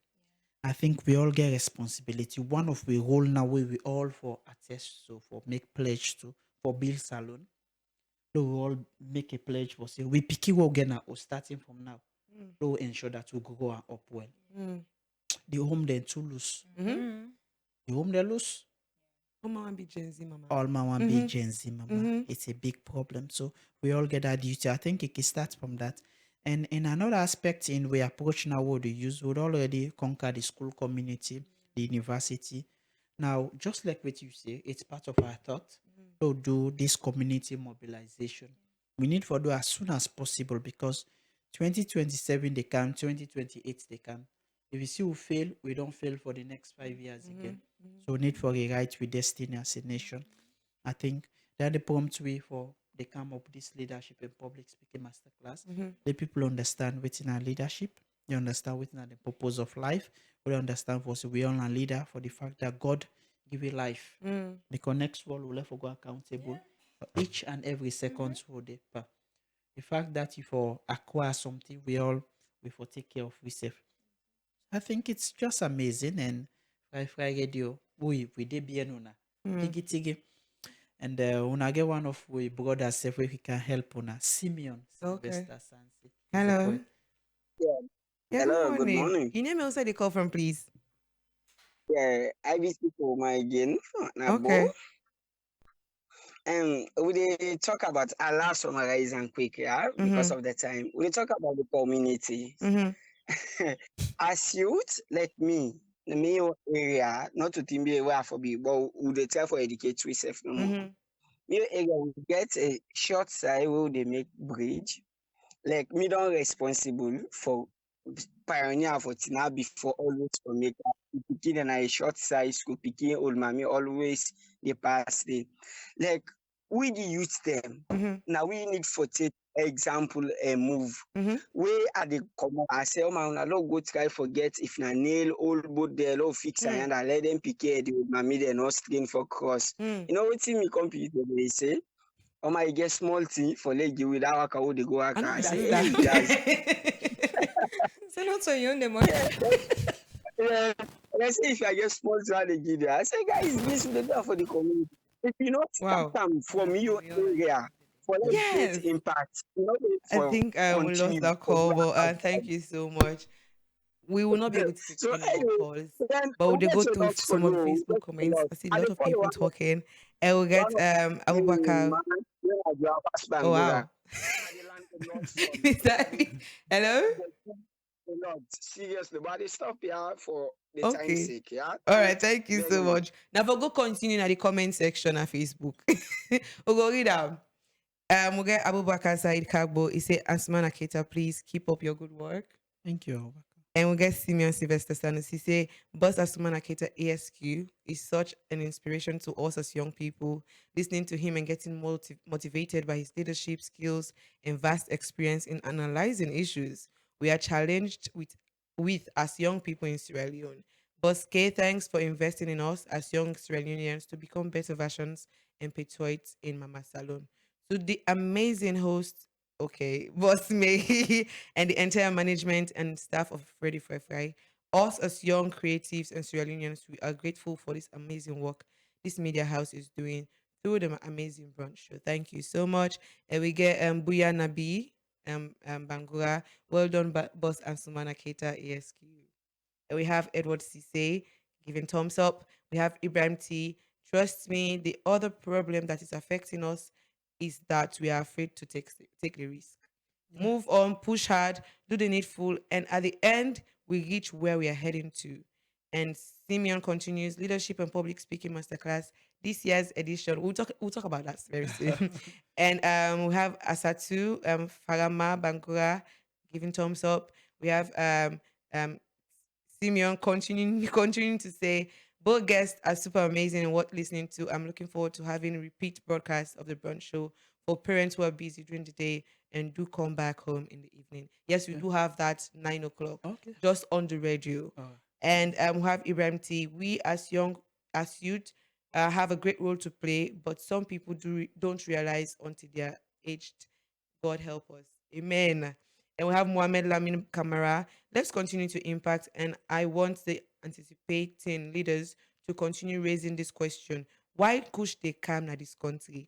I think we all get responsibility. One of we role now we all for attest to for make pledge to for build salon. So we all make a pledge for say we pick it again now or starting from now. Mm. So ensure that we grow and up well. Mm. The home then too loose. Mm-hmm. Mhm. The home they loose. Mama want be Gen Z, mama. All my one big Mm-hmm. Gen Z mama. Mm-hmm. It's a big problem. So we all get that duty. I think it can start from that. And in another aspect, in we approach now what we use, would already conquer the school community, the university. Now, just like what you say, it's part of our thought to do this community mobilization. We need for do as soon as possible because 2027 they come, 2028 they come. If you see we fail, we don't fail for the next 5 years again. So we need for a right with destiny as a nation. I think that the prompt way for they come up this leadership and public speaking masterclass. Mm-hmm. The people understand within our leadership. They understand within the purpose of life. We understand for we all a leader for the fact that God give you life. Mm. Because next world will have to go accountable for each and every second for the the fact that if you acquire something, we for take care of ourselves. I think it's just amazing and Fry Radio, we did be una. Mm. Tigi tigi. And una get one of we brothers if we can help una. Simeon Okay. Sylvester Sansi. He's a Hello. poet. Yeah. Yeah, Hello, good good morning. morning. Your name and where they call from, please? Yeah, IBC Koroma again. Nabo. Okay. We dey talk about our last summarize and quick, yeah, because Mm-hmm. of the time. We dey talk about the community. Mm-hmm. As youth, like me area, not to think be aware for be, but we dey try for educate ourselves no more. Mm-hmm. Me area we get a short side where they make bridge. Like me don't responsible for pioneer for Tina before always for make picking and a short size school picking old mommy always they pass the like we the youth them. Mm-hmm. Now we need for take example a move. Mm-hmm. We are the common I say oh man I don't go try forget if na nail old boat there low fix and I let them pick the old mommy they no screen for cross. Mm. You know what me compete they say? Oh my get small thing for leg you without waka wo they go I waka. know I that's say that. hey guys. So not so young the money. Yeah, and I say if I get small to they give there. I say guys this will do for the community. If you not start Wow. them from your area for let Yes. create impact, you know I for think we lost continue that for call, do but outside. thank you so much. We will not be able to take So any more anyway, calls, then but we we'll get go to through not some of the follow, we Facebook get to comments. lot. I see a And lot they of follow people talking. I will get one Abu Bakar. man, yeah, you have pass Oh Bangola. wow. Mr. Abby. Hello? a lot, seriously. But they stop here for the time's Okay. sake, yeah. All right, Thanks thank you very so much. much. Now, for go continue in the comment section on Facebook. We'll go read out. We'll get Abubakar Said Kagbo. He said, Ansuma and Keita, please keep up your good work. Thank you, Abubakar. And we'll get Simeon Sylvester Sanus. He say, Boss Asuma Naketa ASQ is such an inspiration to us as young people. Listening to him and getting motivated by his leadership skills and vast experience in analyzing issues we are challenged with as young people in Sierra Leone. Boss K, thanks for investing in us as young Sierra Leoneans to become better versions and patriots in Mama Salon. To the amazing host, okay, Boss May, and the entire management and staff of Ready for Fry. Us as young creatives and Sierra Leoneans, we are grateful for this amazing work this media house is doing through the amazing brunch show. Thank you so much. And we get Buya Nabi, Bangura. Well done, Boss Ansumana Keita ASQ. And we have Edward Cisse giving thumbs up. We have Ibrahim T. Trust me, the other problem that is affecting us is that we are afraid to take the risk. Move on, push hard, do the needful, and at the end, we reach where we are heading to. And Simeon continues leadership and public speaking masterclass this year's edition. We'll talk about that very soon. And we have Asatu, Farama Bankura giving thumbs up. We have Simeon continuing to say both guests are super amazing and worth listening to. I'm looking forward to having repeat broadcasts of the brunch show for parents who are busy during the day and do come back home in the evening. Yes, we do have that 9 o'clock Okay. just on the radio. And we have Ibrahim T. We as youth have a great role to play, but some people don't realize until they're aged. God help us. Amen. And we have Mohamed Lamin Kamara. Let's continue to impact. And I want the anticipating leaders to continue raising this question. Why push they come na this country?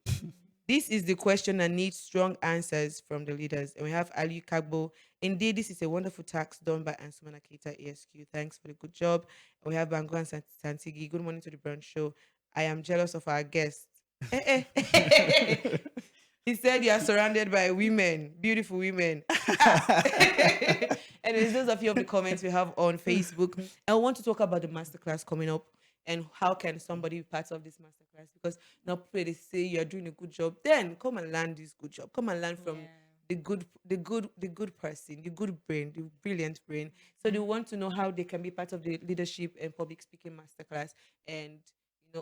This is the question that needs strong answers from the leaders. And we have Alieu Kagbo. Indeed, this is a wonderful task done by Ansuma Keita ASQ. Thanks for the good job. And we have Bango and Santigi. Good morning to the brunch show. I am jealous of our guests. He said you are surrounded by women, beautiful women. And there's those of you of the comments we have on Facebook. And I want to talk about the masterclass coming up and how can somebody be part of this masterclass, because now people they say you're doing a good job, then come and learn this good job. Come and learn from the good person, the good brain, the brilliant brain. So they want to know how they can be part of the leadership and public speaking masterclass, and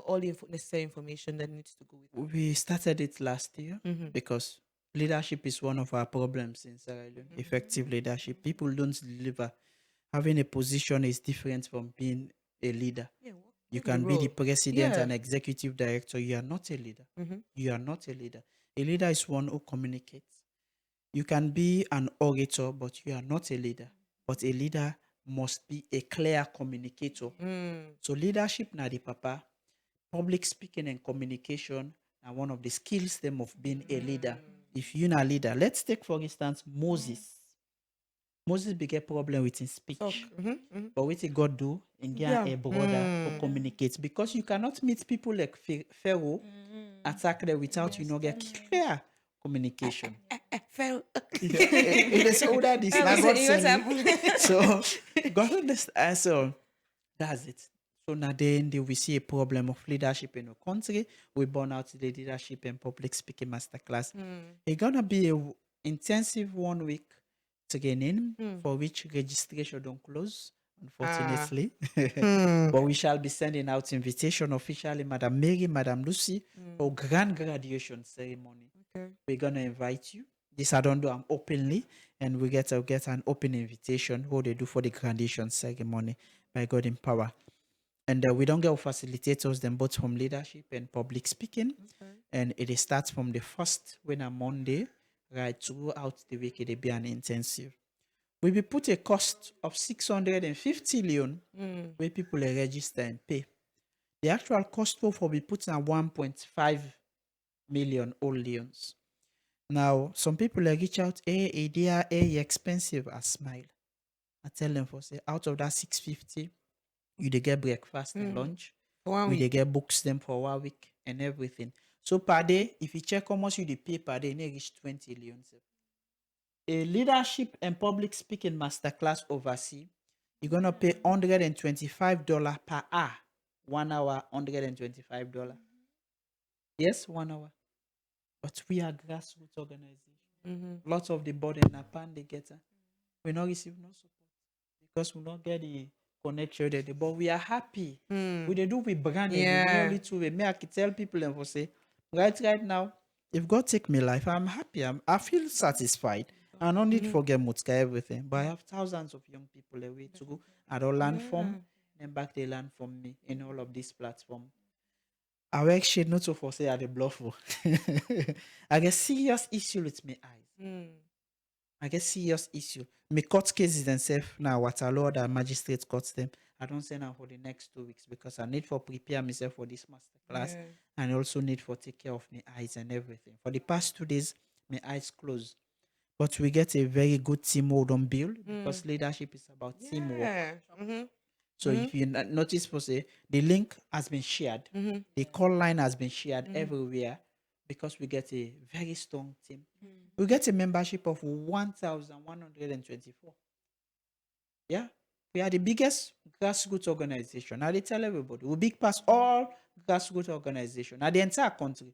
all the necessary information that needs to go with it. We started it last year because leadership is one of our problems in Sierra Leone. Effective leadership. People don't deliver. Having a position is different from being a leader. You can be the president and executive director. You are not a leader. You are not a leader. A leader is one who communicates. You can be an orator, but you are not a leader. But a leader must be a clear communicator. So leadership na the papa. Public speaking and communication are one of the skills them of being a leader. If you're not a leader, let's take for instance Moses. Moses began problem with his speech. But what did God do? And get a brother who communicates. Because you cannot meet people like Pharaoh, attack them without get clear communication. Pharaoh. It is older this now. So God understands. So that's it. So now then we see a problem of leadership in the country. We burn out the leadership and public speaking masterclass. It's gonna be a intensive 1 week training for which registration don't close, unfortunately. But we shall be sending out invitation officially, Madam Mary, Madam Lucy, for grand graduation ceremony. We're gonna invite you. This I don't do openly, and we get an open invitation what they do for the graduation ceremony by God in power. And we don't get facilitators, them both from leadership and public speaking. And it starts from the first when on Monday, right throughout the week, it'll be an intensive. We will put a cost of 650 leon where people register and pay. The actual cost for we put on 1.5 million all leons. Now, some people reach out, they are expensive. I smile. I tell them for say out of that 650. You they get breakfast and lunch. They get books them for 1 week and everything. So per day, if you check how much you they pay per day, they reach 20 leons. a leadership and public speaking masterclass overseas, you're gonna pay $125 per hour. 1 hour, $125. Yes, 1 hour. But we are grassroots organization. Lots of the board and Napan they get. We not receive no support because we not get the connection there. But we are happy. We they do with branding. Yeah. Only two way. Me I can tell people and for say right now, if God take me life, I'm happy. I feel satisfied. I don't need to forget Mutka everything. But I have thousands of young people away to go. I don't learn from and back they learn from me in all of these platforms. I work shit not so for say I the bluff. I get serious issue with my eyes. I get serious issue. My court cases themselves now what a law that magistrate courts them. I don't send them for the next 2 weeks because I need for prepare myself for this master class and also need for take care of my eyes and everything. For the past 2 days, my eyes closed. But we get a very good team hold on build because leadership is about teamwork. So if you notice, for say the link has been shared, the call line has been shared everywhere because we get a very strong team. We get a membership of 1,124. Yeah, we are the biggest grassroots organization. Now they tell everybody we big past all grassroots organization now the entire country.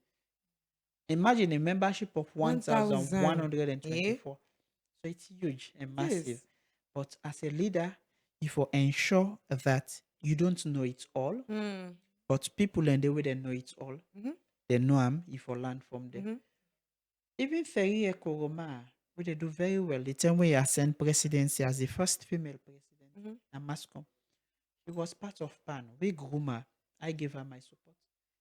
Imagine a membership of 1,124. So it's huge and massive. Yes. But as a leader, you will ensure that you don't know it all, but people and the way they know it all, they know them, if you learn from them. Even Mary Koroma, we they do very well. The time we ascend presidency as the first female president at Mascom, she was part of PAN. We groom her. I gave her my support.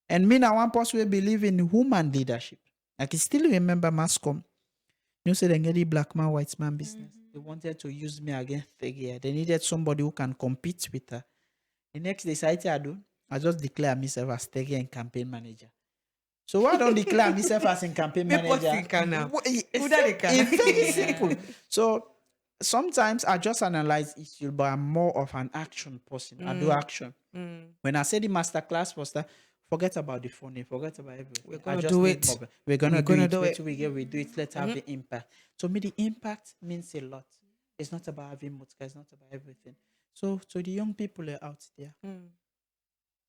And me now one person we believe in woman leadership. I can still remember Mascom. You know, say they get black man, white man business. They wanted to use me against Fegia. They needed somebody who can compete with her. The next day, I just declare myself as Fegia and campaign manager. So why don't declare myself as a campaign manager? It's very simple. So sometimes I just analyze issues, but I'm more of an action person. I do action. When I say the masterclass was forget about the phone, forget about everything. We're gonna do it. We're gonna do it. Wait till we do it. Let's have the impact. So me, the impact means a lot. It's not about having mutka, it's not about everything. So to the young people out there,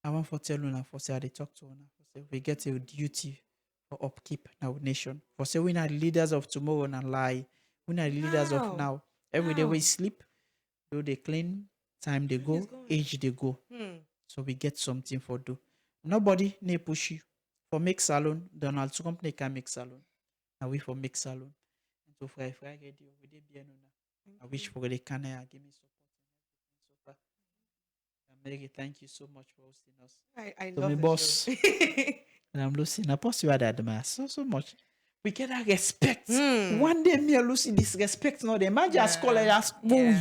I want to tell you for say I talk to you for say we get a duty for upkeep in our nation. For say we are the leaders of tomorrow and lie. We are the leaders of now. Every day we sleep, do they clean, time they go, age they go. So we get something for do. Nobody ne push you. For make salon, Donald Trump ne can make salon. Now we for make salon. And so for I get you, we did bien I wish for the can give me support. Mary, thank you so much for hosting us. I So love my the boss, show. and I'm Lucy. I post you at admire so much. We get that respect. One day me and Lucy this respect. No, the imagine as college as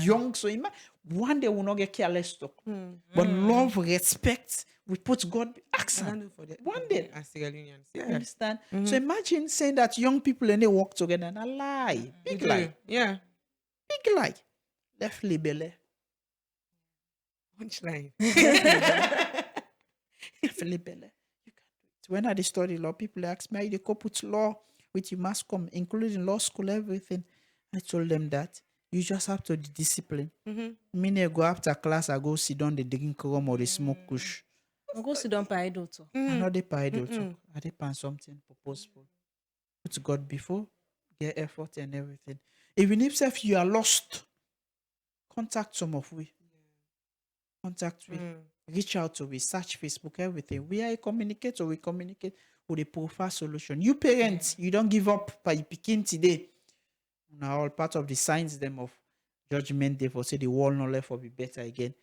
young. So one day we'll not get careless talk. But love, respect, we put God accent. One day. As Sierra Leoneans. You understand? So imagine saying that young people and they work together and a lie. Big lie. Yeah. Big lie. Left libele. Punchline. Definitely better. You can do it. When I study law, people ask me, they put law with your mass come, including law school, everything. I told them that you just have to be disciplined. Me I go after class, I go sit down, they drink rum or they smoke kush. I go sit down by idol too. I know they pay idol talk. I depend something purposeful. Put God before, get effort and everything. Even if you are lost, contact some of we. Contact we. Reach out to we, search Facebook, everything. We are a communicator, we communicate with a profile solution. You parents, you don't give up by picking today. Now all part of the signs them of judgment, they for say the world not left will be better again.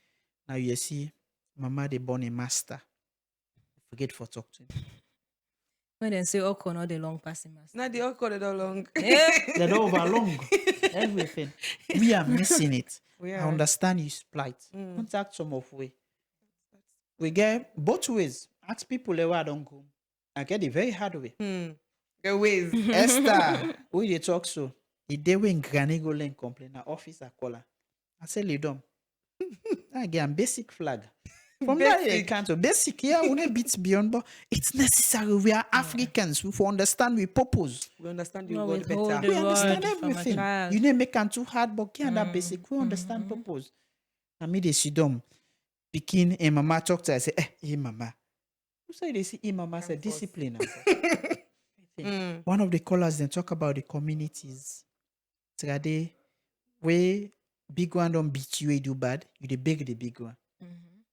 Now you see, mama they born a master. Forget for talk to him. When they say Oko, not the long passing master. Not the all call it all long. They're over long. Everything. We are missing it. We I are. understand his plight. Contact some of we. We get both ways. Ask people where I don't go. I get the very hard way. Get ways. Esther, we they talk so. The day when Granny go and complain, our office I call her. I say, Lidom. I get a basic flag. From that you can't so basic, yeah, we need bits beyond, but it's necessary. We are Africans. We understand we purpose. We understand the No world withhold better. the We understand word from a everything. child. You need make it too hard, but can't that basic. We understand purpose. I mean, they sit down, picking a mama talk to her, say, hey mama. Who say they see mama say discipline? One of the callers then talk about the communities. Trade where big one don't beat you, do bad, you dey beg the big one.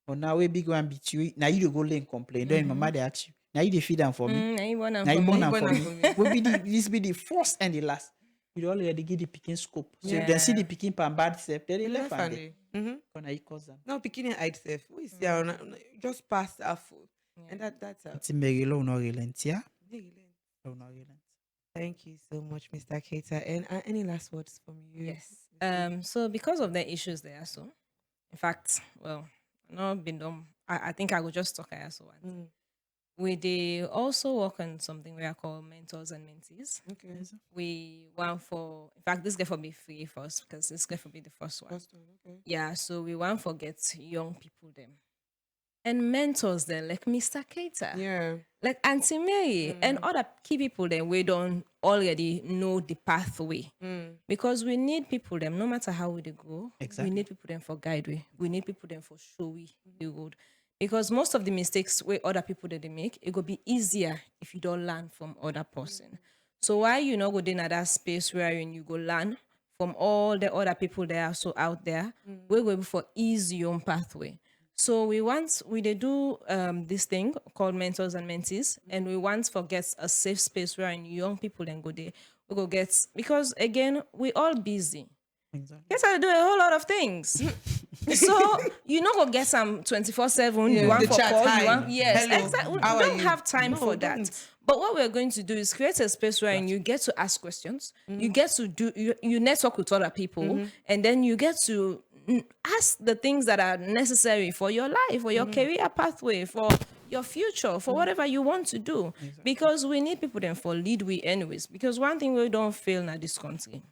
But now where big one beat you, now you dey go lay and complain. Don't mama they ask you. Now you dey feed them for me. Now you born am Now you for born me. am for me. Will be this be the first and the last. You already give the picking scope. So if they see the picking pan bad self, they left and they gonna cause them. No, picking hide self. We see just pass our food. And that's how. It's Mary Koroma, no relent, yeah? Really. No relent. Thank you so much, Mr. Keita. And any last words from you? Yes. So because of the issues there, so in fact, well, not been done. I think I will just talk so once. We they also work on something we are called mentors and mentees. Okay. We want for, in fact, this guy for be free first because this guy for be the first one. Okay. Yeah, so we want for get young people them and mentors them like Mr. Keita. Yeah. Like Auntie Mary and other key people then we don't already know the pathway. Because we need people them, no matter how we go, we need people them for guide way. We need people them for show we the road. Because most of the mistakes where other people that they make, it will be easier if you don't learn from other person. So why you not go in that space where you go learn from all the other people that are so out there, we're going for easy own pathway. So we they do this thing called mentors and mentees, and we want for get a safe space where young people then go there. We go get, because again, we all busy. Exactly. Yes, I do a whole lot of things. So you not go get some 24/7. You want for chat, call. hi. You want Hello. exactly. We How are don't you? have time No, for we that. don't. But what we're going to do is create a space where you get to ask questions. You get to do you network with other people, and then you get to ask the things that are necessary for your life, for your career pathway, for your future, for whatever you want to do. Because we need people then for lead we anyways. Because one thing we don't fail in this country,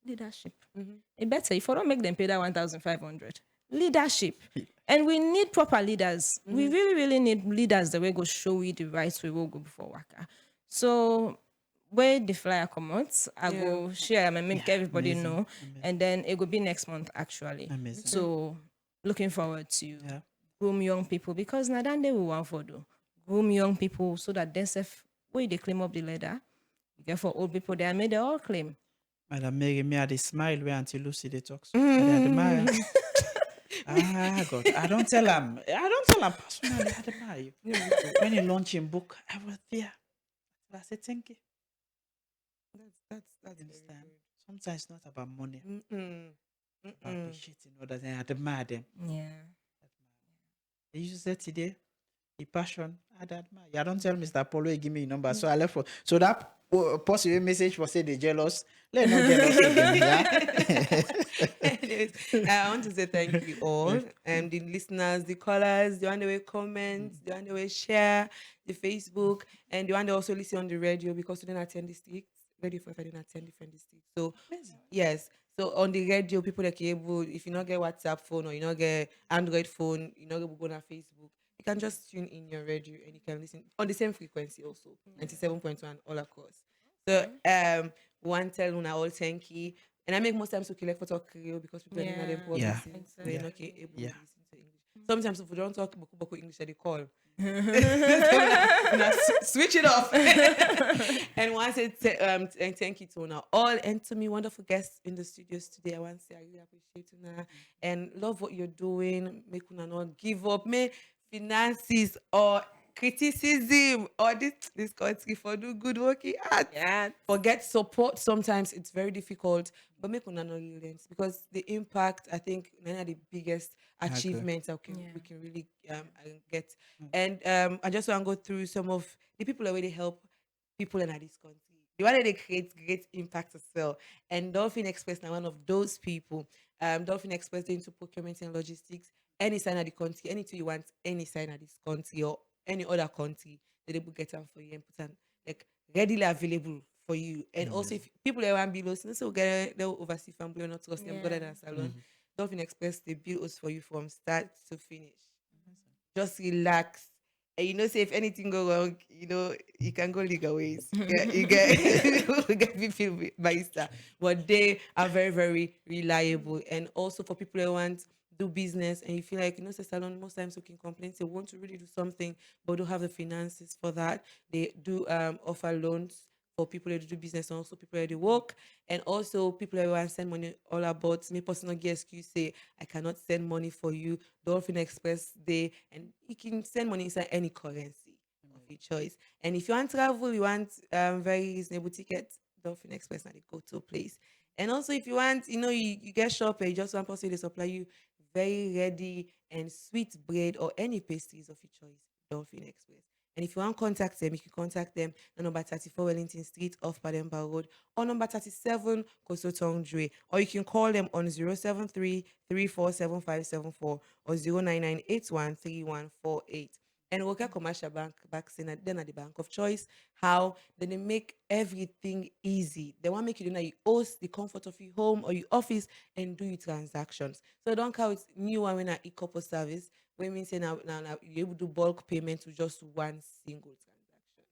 leadership. It better if I don't make them pay that 1,500. Leadership. And we need proper leaders. We really, really need leaders that will go show you the right way we'll go before waka. So where the flyer come out, I go share and make everybody know. And then it will be next month actually. Amazing. So looking forward to groom young people, because now then they will want for do. Groom young people so that they say where they climb up the ladder. You get for old people they made they all claim. Madam Mary, me I dey smile when Auntie Lucy they talks. I dey admire. God, I don't tell him personally. I admire you. When he launch him book, I was there. I said thank you. That's Understand? Sometimes it's not about money. About Mm-mm. appreciating others and I admire them. Yeah. They used to say today, the passion, I admire. You don't tell Mr. Apollo, he give me a number. So I left for so that possible message for say they jealous. Let not jealous again. Yeah? Anyways, I want to say thank you all, and the listeners, the callers, the one that will comment, the one that will share, the Facebook, and the one that also listen on the radio, because we didn't attend the sticks. Radio for if I didn't attend different districts. So yes, so on the radio, people that able, if you not get WhatsApp phone or you not get Android phone, you not able to go on Facebook, you can just tune in your radio and you can listen on the same frequency also, 97.1 all across. So one tell una all thank you. And I make most times to collect for talk Creole because people don't know them for Yeah. listen. So they're not able to Yeah. listen to English. Sometimes if we don't talk boku English, they call. Switch it off. And once and thank you to una all and to me wonderful guests in the studios today. I want to say I really appreciate una and love what you're doing. Make una not give up. May finances or criticism or this country for do good working hard. Yeah. Forget support. Sometimes it's very difficult, but make una not relent because the impact, I think, one of the biggest achievements that we can really get. And I just want to go through some of the people that really help people in this country. The one that they create great impact as well. And Dolphin Express now one of those people. Dolphin Express they into procurement and logistics. Any sign of the country, anything you want, any sign of this country or any other country, they will get them for you and put them like readily available for you. And also if people that want below, so get they'll oversee family or not trust them, go to that salon. Dolphin Express they build us for you from start to finish. just relax. And say if anything go wrong, you can go legal ways. You get people barista. But they are very, very reliable. And also for people who want do business and you feel like, say salon, most times we can complain, they want to really do something, but don't have the finances for that. They do offer loans for people who do business and also people who do work. And also people who want to send money all about me personal get excuse say I cannot send money for you. Dolphin Express Day, and you can send money inside any currency of your choice. And if you want travel, you want very reasonable tickets, Dolphin Express now they go to a place. And also if you want, you get shop and you just want person they supply you very ready and sweet bread or any pastries of your choice, Dolphin Express. And if you want to contact them, you can contact them on number 34 Wellington Street off Pademba Road or number 37 Kosotong Dre. Or you can call them on 073 347574 or 099813148. And work at commercial bank back then at the bank of choice. How then they make everything easy. They want to make you you host the comfort of your home or your office and do your transactions. So don't count it's new one when I e-couple service. When we say now you're able to do bulk payment to just one single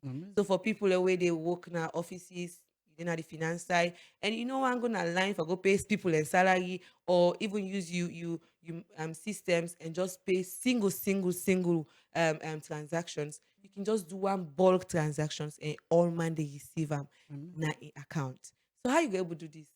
transaction. So for people the way they work now offices, you know the finance side, and I'm gonna line for go pay people and salary or even use you systems and just pay single transactions. You can just do one bulk transactions and all man they receive them na in account. So how you go able to do this?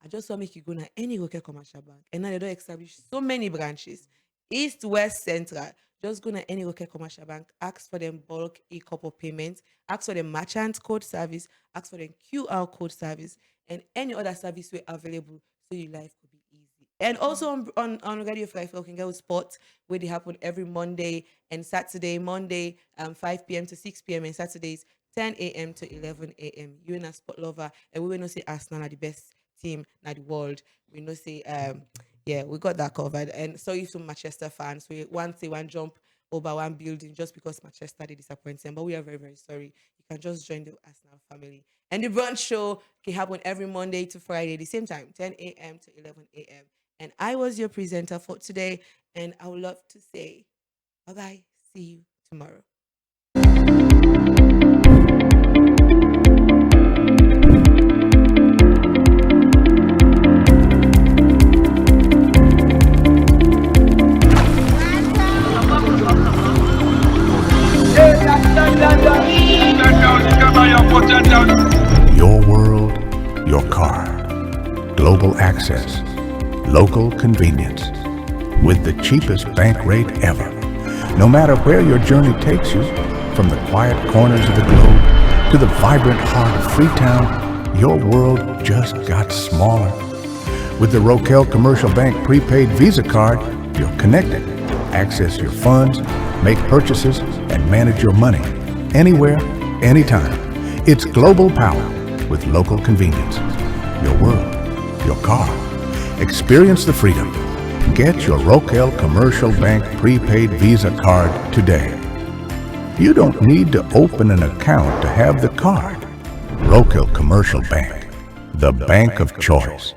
I just want make you go na any local commercial bank, and now they don't establish so many branches. East, West, Central. Just go to any local commercial bank, ask for them bulk e-couple payments, ask for the merchant code service, ask for the QR code service, and any other service we available so your life could be easy. And also on Radio Fly, you can get sports where they happen every Monday and Saturday. Monday 5 p.m. to 6 p.m. and Saturdays 10 a.m. to 11 a.m. You and a sport lover, and we will not say Arsenal are the best team in the world. We know say yeah, we got that covered. And so if some Manchester fans, we want say one jump over one building just because Manchester they disappoint them. But we are very, very sorry. You can just join the Arsenal family. And the brunch show can happen every Monday to Friday, the same time, 10 a.m. to 11 a.m. And I was your presenter for today. And I would love to say bye-bye. See you tomorrow. Your world, your car. Global access. Local convenience. With the cheapest bank rate ever. No matter where your journey takes you, from the quiet corners of the globe to the vibrant heart of Freetown, your world just got smaller. With the Rokel Commercial Bank prepaid Visa card, you're connected. Access your funds, make purchases, and manage your money. Anywhere, anytime. It's global power with local convenience. Your world, your car. Experience the freedom. Get your Rokel Commercial Bank prepaid Visa card today. You don't need to open an account to have the card. Rokel Commercial Bank, the bank of choice.